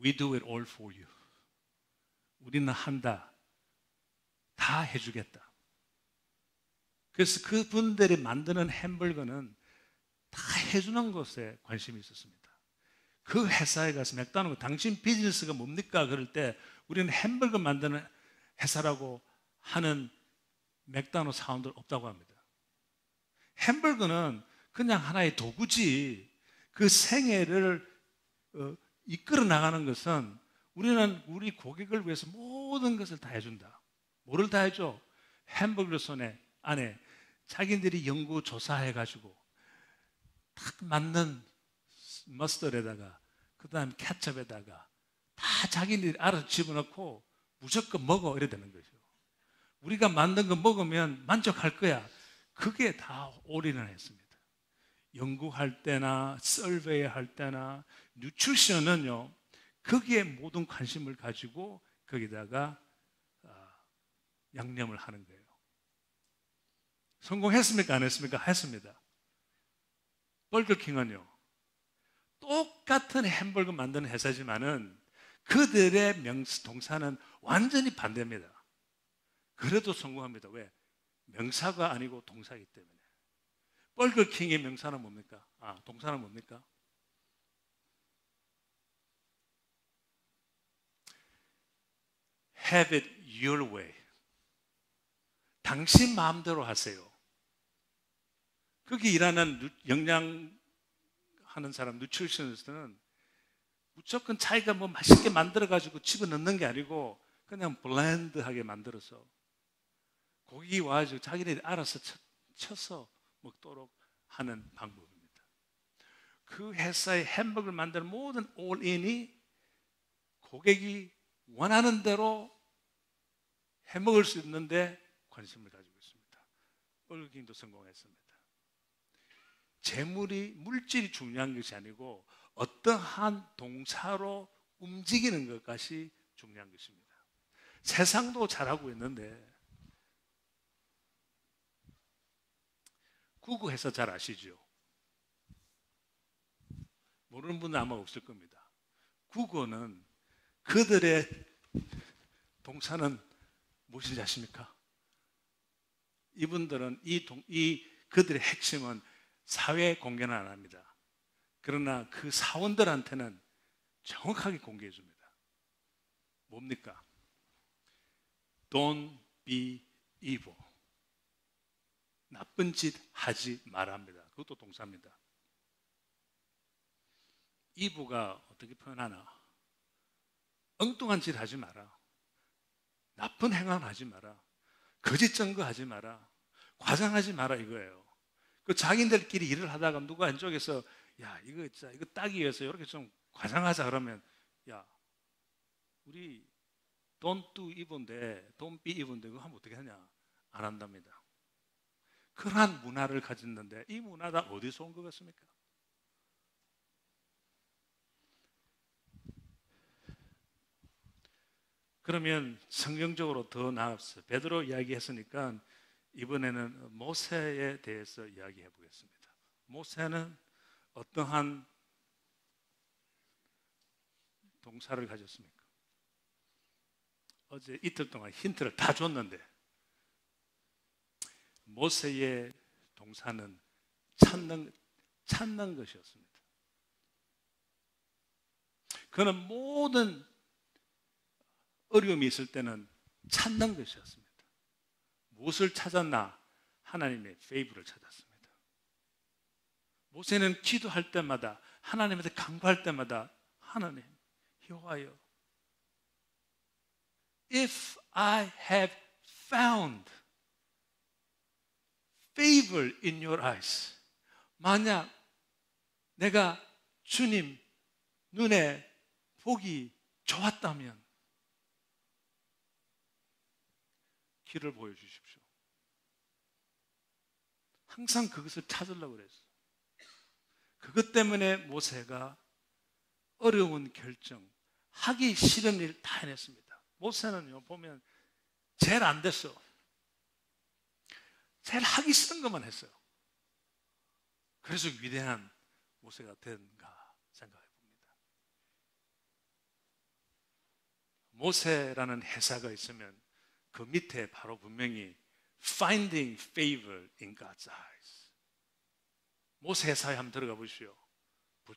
We do it all for you. 우리는 한다. 다 해주겠다. 그래서 그분들이 만드는 햄버거는 다 해주는 것에 관심이 있었습니다. 그 회사에 가서 맥도날드 당신 비즈니스가 뭡니까? 그럴 때 우리는 햄버거 만드는 회사라고 하는 맥도날드 사원들 없다고 합니다. 햄버거는 그냥 하나의 도구지 그 생애를 이끌어 나가는 것은 우리는 우리 고객을 위해서 모든 것을 다 해준다. 뭐를 다 해줘? 햄버거 안에 자기들이 연구 조사해가지고 딱 맞는 머스터드에다가 그 다음 케첩에다가 다 자기들이 알아서 집어넣고 무조건 먹어 이래야 되는 거죠. 우리가 만든 거 먹으면 만족할 거야. 그게 다 올인을 했습니다. 연구할 때나 서베이 할 때나 뉴트리션은요 거기에 모든 관심을 가지고 거기다가 양념을 하는 거예요. 성공했습니까? 안 했습니까? 했습니다. 버거킹은요 똑같은 햄버거 만드는 회사지만은 그들의 동사는 완전히 반대입니다. 그래도 성공합니다. 왜? 명사가 아니고 동사이기 때문에. 버거킹의 명사는 뭡니까? 동사는 뭡니까? have it your way. 당신 마음대로 하세요. 거기 일하는 영양하는 사람, 누트리션에서는 무조건 자기가 뭐 맛있게 만들어가지고 집어넣는 게 아니고 그냥 블렌드하게 만들어서 고기 와가지고 자기네들이 알아서 쳐서 먹도록 하는 방법입니다. 그 회사의 햄버거를 만드는 모든 올인이 고객이 원하는 대로 해먹을 수 있는데 관심을 가지고 있습니다. 버거킹도 성공했습니다. 재물이, 물질이 중요한 것이 아니고 어떠한 동사로 움직이는 것까지 중요한 것입니다. 세상도 잘하고 있는데 구글 회사 잘 아시죠? 모르는 분은 아마 없을 겁니다. 구글은 그들의 동사는 무엇인지 아십니까? 이분들은 그들의 핵심은 사회에 공개는 안 합니다. 그러나 그 사원들한테는 정확하게 공개해 줍니다. 뭡니까? Don't be evil. 나쁜 짓 하지 말합니다. 그것도 동사입니다. evil가 어떻게 표현하나? 엉뚱한 짓 하지 마라. 나쁜 행동 하지 마라. 거짓 증거하지 마라. 과장하지 마라 이거예요. 그 자기들끼리 일을 하다가 누가 한쪽에서 야 이거 진짜 이거 따기 위해서 이렇게 좀 과장하자 그러면 야 우리 don't do evil인데 don't be evil인데 그거 하면 어떻게 하냐? 안 한답니다. 그러한 문화를 가졌는데 이 문화가 어디서 온 것 같습니까? 그러면 성경적으로 더 나아가서 베드로 이야기했으니까 이번에는 모세에 대해서 이야기해 보겠습니다. 모세는 어떠한 동사를 가졌습니까? 어제 이틀 동안 힌트를 다 줬는데 모세의 동사는 찾는 것이었습니다. 그는 모든 어려움이 있을 때는 찾는 것이었습니다. 무엇을 찾았나? 하나님의 페이브를 찾았습니다. 모세는 기도할 때마다 하나님한테 간구할 때마다 하나님, 여호와여, if I have found favor in your eyes, 만약 내가 주님 눈에 보기 좋았다면 길을 보여주십시오. 항상 그것을 찾으려고 그랬어요. 그것 때문에 모세가 어려운 결정, 하기 싫은 일 다 해냈습니다. 모세는요, 보면 제일 안 됐어. 제일 하기 싫은 것만 했어요. 그래서 위대한 모세가 된가 생각해 봅니다. 모세라는 회사가 있으면 그 밑에 바로 분명히 Finding favor in God's eyes. 모세 회사에 한번 들어가 보십시오.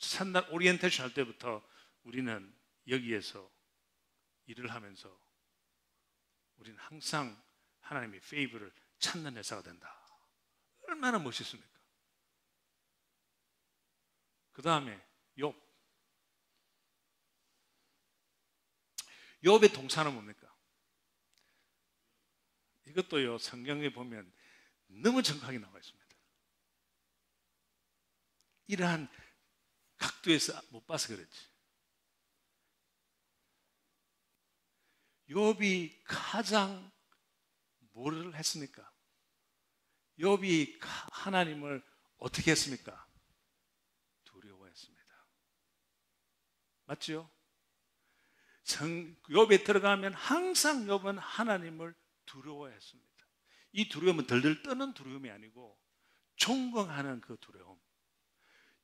첫날 오리엔테이션 할 때부터 우리는 여기에서 일을 하면서 우리는 항상 하나님의 favor를 찾는 회사가 된다. 얼마나 멋있습니까? 그 다음에 욥의 동사는 뭡니까? 이것도요, 성경에 보면 너무 정확하게 나와 있습니다. 이러한 각도에서 못 봐서 그렇지. 욥이 가장 뭐를 했습니까? 욥이 하나님을 어떻게 했습니까? 두려워했습니다. 맞죠? 욥에 들어가면 항상 욥은 하나님을 두려워했습니다. 이 두려움은 덜덜 떠는 두려움이 아니고 존경하는 그 두려움.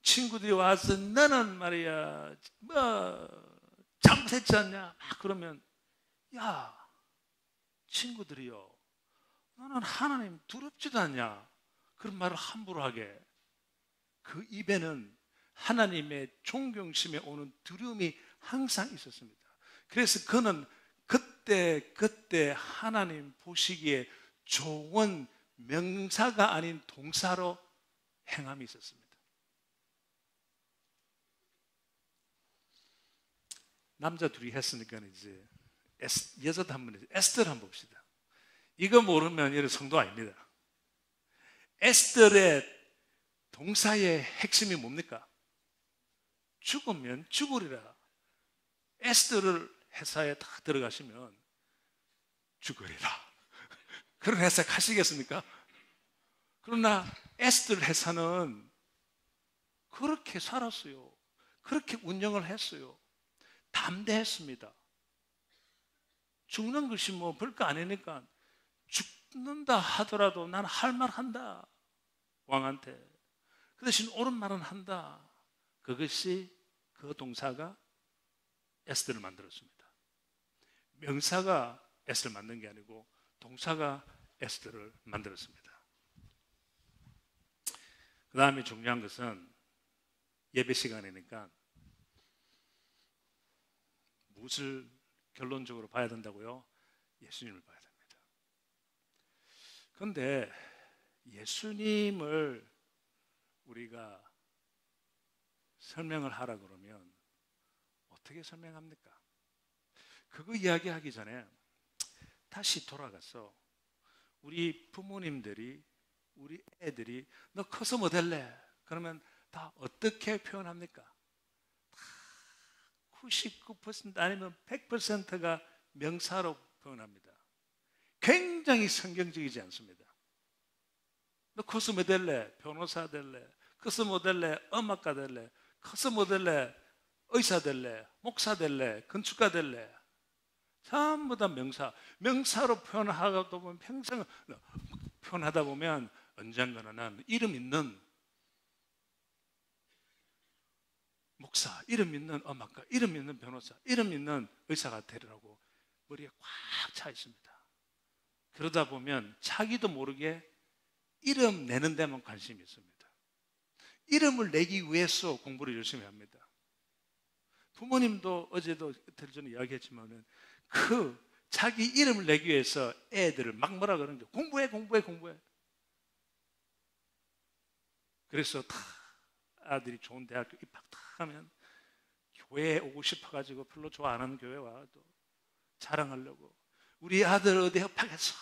친구들이 와서 너는 말이야 잘못했지 않냐? 막 그러면 야 친구들이요 너는 하나님 두렵지도 않냐? 그런 말을 함부로 하게. 그 입에는 하나님의 존경심에 오는 두려움이 항상 있었습니다. 그래서 그는 그때 하나님 보시기에 좋은 명사가 아닌 동사로 행함이 있었습니다. 남자 둘이 했으니까 이제 여자도 한번 에스더를 한번 봅시다. 이거 모르면 여러분 성도 아닙니다. 에스더의 동사의 핵심이 뭡니까? 죽으면 죽으리라. 에스더를 회사에 다 들어가시면 죽으리라. 그런 회사 가시겠습니까? 그러나 에스더 회사는 그렇게 살았어요. 그렇게 운영을 했어요. 담대했습니다. 죽는 것이 뭐 별거 아니니까 죽는다 하더라도 난 할 말 한다. 왕한테. 그 대신 옳은 말은 한다. 그것이 그 동사가 에스더를 만들었습니다. 명사가 에스더를 만든 게 아니고 동사가 에스더를 만들었습니다. 그 다음에 중요한 것은 예배 시간이니까 무엇을 결론적으로 봐야 된다고요? 예수님을 봐야 됩니다. 그런데 예수님을 우리가 설명을 하라 그러면 어떻게 설명합니까? 그거 이야기하기 전에 다시 돌아가서 우리 부모님들이 우리 애들이 너 커서 뭐 될래? 그러면 다 어떻게 표현합니까? 99% 아니면 100%가 명사로 표현합니다. 굉장히 성경적이지 않습니다. 너 커서 뭐 될래? 변호사 될래? 커서 뭐 될래? 음악가 될래? 커서 뭐 될래? 의사 될래? 목사 될래? 건축가 될래? 전부 다 명사. 명사로 표현하다 보면 평생 표현하다 보면 언젠가는 이름 있는 목사, 이름 있는 음악가, 이름 있는 변호사, 이름 있는 의사가 되리라고 머리에 꽉 차 있습니다. 그러다 보면 자기도 모르게 이름 내는 데만 관심이 있습니다. 이름을 내기 위해서 공부를 열심히 합니다. 부모님도 어제도 이틀 전에 이야기했지만은 자기 이름을 내기 위해서 애들을 막 뭐라 그러는 게 공부해. 그래서 다 아들이 좋은 대학교 입학 다 하면 교회에 오고 싶어가지고 별로 좋아 안 하는 교회 와 또 자랑하려고 우리 아들 어디 협박했어.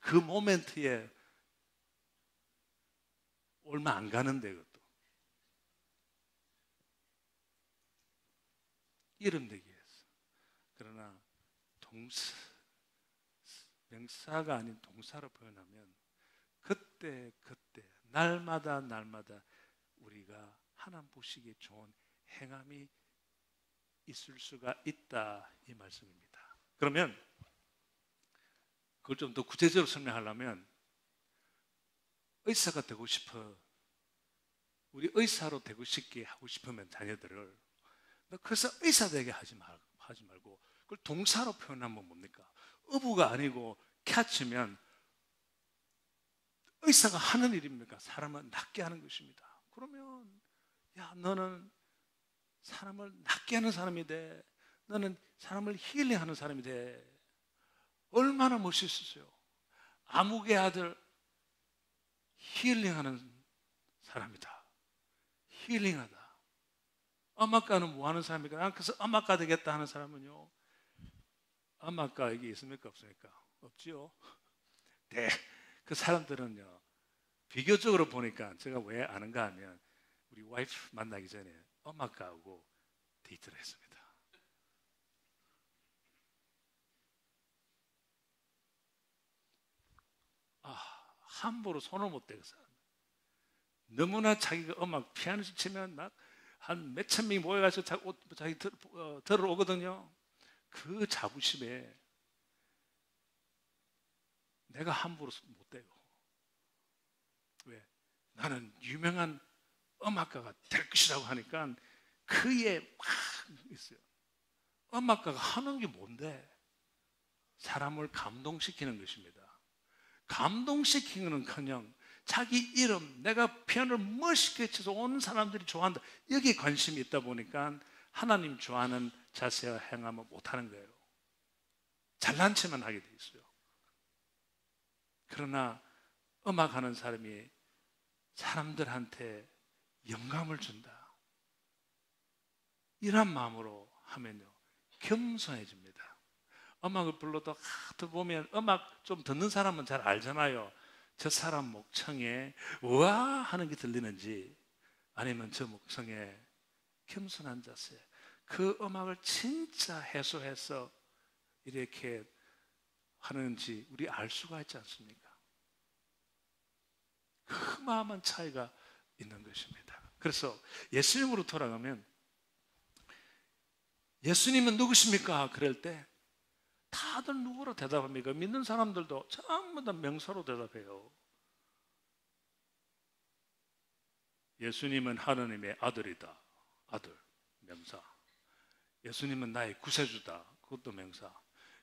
그 모멘트에 얼마 안 가는데 그것도 이름 내기 위해서. 그러나 명사가 아닌 동사로 표현하면 그때 날마다 우리가 하나님 보시기에 좋은 행함이 있을 수가 있다 이 말씀입니다. 그러면 그걸 좀 더 구체적으로 설명하려면 의사가 되고 싶어. 우리 의사로 되고 싶게 하고 싶으면 자녀들을 그래서 의사 되게 하지 말고 그걸 동사로 표현하면 뭡니까? 어부가 아니고 catch면 의사가 하는 일입니까? 사람을 낫게 하는 것입니다. 그러면 야 너는 사람을 낫게 하는 사람이 돼. 너는 사람을 힐링하는 사람이 돼. 얼마나 멋있었어요. 아무개 아들 힐링하는 사람이다. 힐링하다. 음악가는 뭐 하는 사람입니까? 난 그래서 음악가 되겠다 하는 사람은요. 음악가 여기 있습니까? 없습니까? 없지요. 네. 그 사람들은요. 비교적으로 보니까 제가 왜 아는가 하면 우리 와이프 만나기 전에 음악가하고 데이트를 했습니다. 함부로 손을 못 대고 살아요. 너무나 자기가 음악 피아노 치면 막 한 몇천 명이 모여가지고 자기 들으러 오거든요. 그 자부심에 내가 함부로 못 대고. 왜? 나는 유명한 음악가가 될 것이라고 하니까 그에 막 있어요. 음악가가 하는 게 뭔데? 사람을 감동시키는 것입니다. 감동시키는 것은커녕 자기 이름, 내가 피아노를 멋있게 쳐서 온 사람들이 좋아한다. 여기에 관심이 있다 보니까 하나님 좋아하는 자세와 행함을 못하는 거예요. 잘난 체만 하게 돼 있어요. 그러나 음악하는 사람이 사람들한테 영감을 준다, 이런 마음으로 하면요, 겸손해집니다. 음악을 불러도 또 보면 음악 좀 듣는 사람은 잘 알잖아요. 저 사람 목청에 우와 하는 게 들리는지, 아니면 저 목청에 겸손한 자세, 그 음악을 진짜 해소해서 이렇게 하는지 우리 알 수가 있지 않습니까? 그 마음은 차이가 있는 것입니다. 그래서 예수님으로 돌아가면, 예수님은 누구십니까? 그럴 때 다들 누구로 대답합니까? 믿는 사람들도 전부 다 명사로 대답해요. 예수님은 하나님의 아들이다. 아들, 명사. 예수님은 나의 구세주다. 그것도 명사.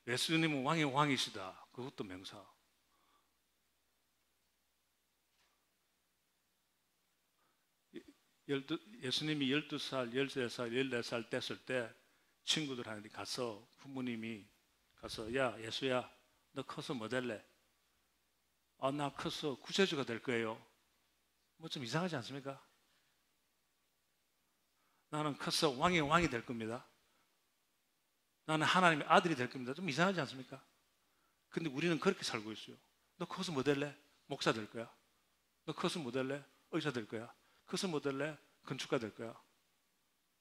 예수님은 왕의 왕이시다. 그것도 명사. 예수님이 12살, 13살, 14살 됐을 때 친구들한테 가서, 부모님이 가서, 야 예수야, 너 커서 뭐 될래? 아, 나 커서 구세주가 될 거예요. 뭐 좀 이상하지 않습니까? 나는 커서 왕의 왕이 될 겁니다. 나는 하나님의 아들이 될 겁니다. 좀 이상하지 않습니까? 근데 우리는 그렇게 살고 있어요. 너 커서 뭐 될래? 목사 될 거야. 너 커서 뭐 될래? 의사 될 거야. 커서 뭐 될래? 건축가 될 거야.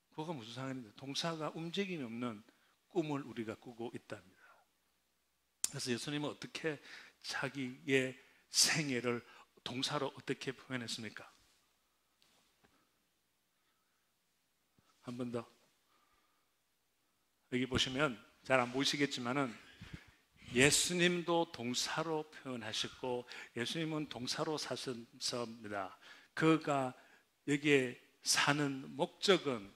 그거가 무슨 상관인데, 동사가 움직임이 없는 꿈을 우리가 꾸고 있답니다. 그래서 예수님은 어떻게 자기의 생애를 동사로 어떻게 표현했습니까? 한 번 더. 여기 보시면 잘 안 보이시겠지만은 예수님도 동사로 표현하셨고, 예수님은 동사로 사셨습니다. 그가 여기에 사는 목적은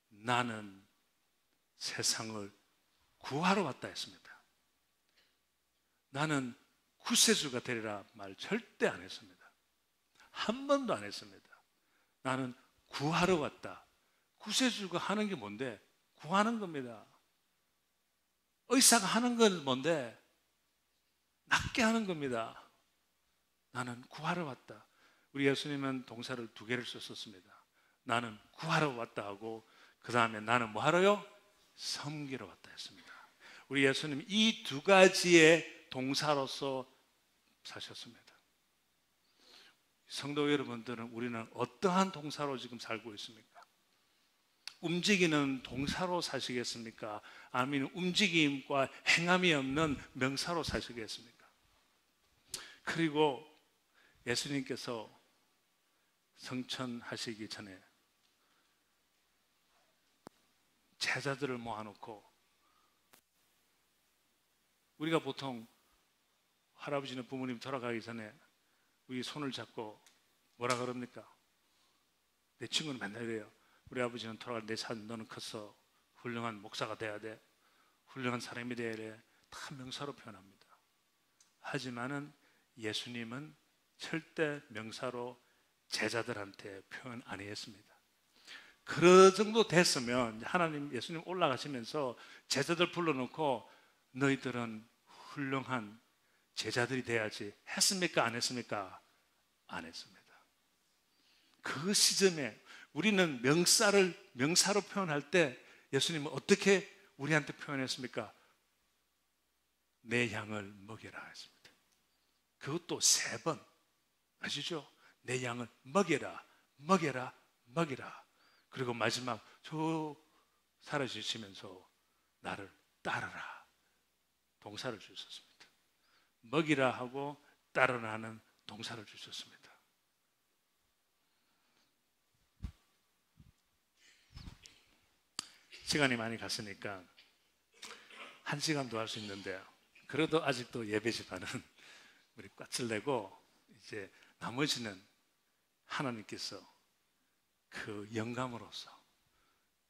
나는 세상을 구하러 왔다 했습니다. 나는 구세주가 되리라 말 절대 안 했습니다. 한 번도 안 했습니다. 나는 구하러 왔다. 구세주가 하는 게 뭔데? 구하는 겁니다. 의사가 하는 건 뭔데? 낫게 하는 겁니다. 나는 구하러 왔다. 우리 예수님은 동사를 2개를 썼습니다. 나는 구하러 왔다 하고, 그 다음에 나는 뭐 하러요? 섬기러 왔다 했습니다. 우리 예수님 이 2가지의 동사로서 사셨습니다. 성도 여러분들은 우리는 어떠한 동사로 지금 살고 있습니까? 움직이는 동사로 사시겠습니까? 아니면 움직임과 행함이 없는 명사로 사시겠습니까? 그리고 예수님께서 성천하시기 전에 제자들을 모아놓고, 우리가 보통 할아버지는 부모님 돌아가기 전에 우리 손을 잡고 뭐라 그럽니까? 내 친구는 맨날 이래요. 우리 아버지는 돌아갈 내 산, 너는 커서 훌륭한 목사가 돼야 돼, 훌륭한 사람이 돼야 돼. 다 명사로 표현합니다. 하지만은 예수님은 절대 명사로 제자들한테 표현 안 했습니다. 그 정도 됐으면 하나님, 예수님 올라가시면서 제자들 불러놓고 너희들은 훌륭한 제자들이 돼야지 했습니까? 안 했습니까? 안 했습니다. 그 시점에 우리는 명사로 표현할 때 예수님은 어떻게 우리한테 표현했습니까? 내 양을 먹여라 했습니다. 그것도 3번. 아시죠? 내 양을 먹여라, 먹여라, 먹여라. 그리고 마지막 저 사라지시면서 나를 따르라. 동사를 주셨습니다. 먹이라 하고 따르라는 동사를 주셨습니다. 시간이 많이 갔으니까 1시간도 할 수 있는데, 그래도 아직도 예배 시간은 우리 꽈을 내고, 이제 나머지는 하나님께서 그 영감으로서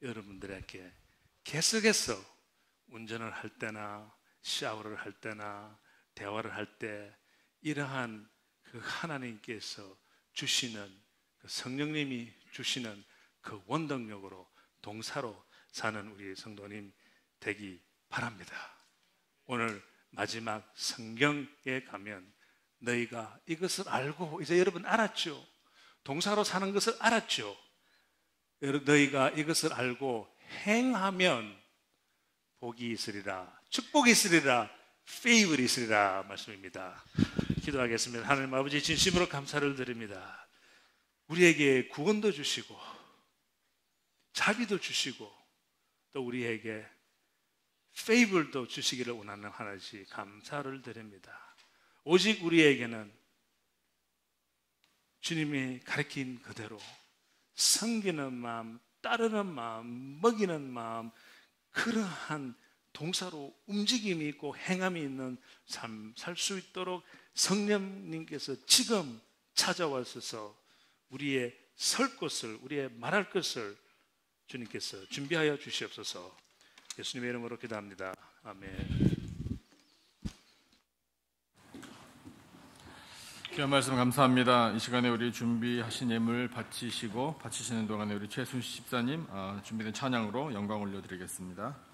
여러분들에게 계속해서 운전을 할 때나 샤워를 할 때나 대화를 할 때 이러한 그 하나님께서 주시는, 그 성령님이 주시는 그 원동력으로 동사로 사는 우리 성도님 되기 바랍니다. 오늘 마지막 성경에 가면 너희가 이것을 알고, 이제 여러분 알았죠? 동사로 사는 것을 알았죠? 너희가 이것을 알고 행하면 복이 있으리라, 축복이 있으리라, 페이블이 있으리라 말씀입니다. 기도하겠습니다. 하나님 아버지, 진심으로 감사를 드립니다. 우리에게 구원도 주시고 자비도 주시고 또 우리에게 페이블도 주시기를 원하는 하나님 감사를 드립니다. 오직 우리에게는 주님이 가르친 그대로 섬기는 마음, 따르는 마음, 먹이는 마음, 그러한 동사로 움직임이 있고 행함이 있는 삶 살 수 있도록 성령님께서 지금 찾아와서 우리의 설 것을, 우리의 말할 것을 주님께서 준비하여 주시옵소서. 예수님의 이름으로 기도합니다. 아멘.
귀한 말씀 감사합니다. 이 시간에 우리 준비하신 예물 바치시는 동안에 우리 최순식 집사님 준비된 찬양으로 영광 올려드리겠습니다.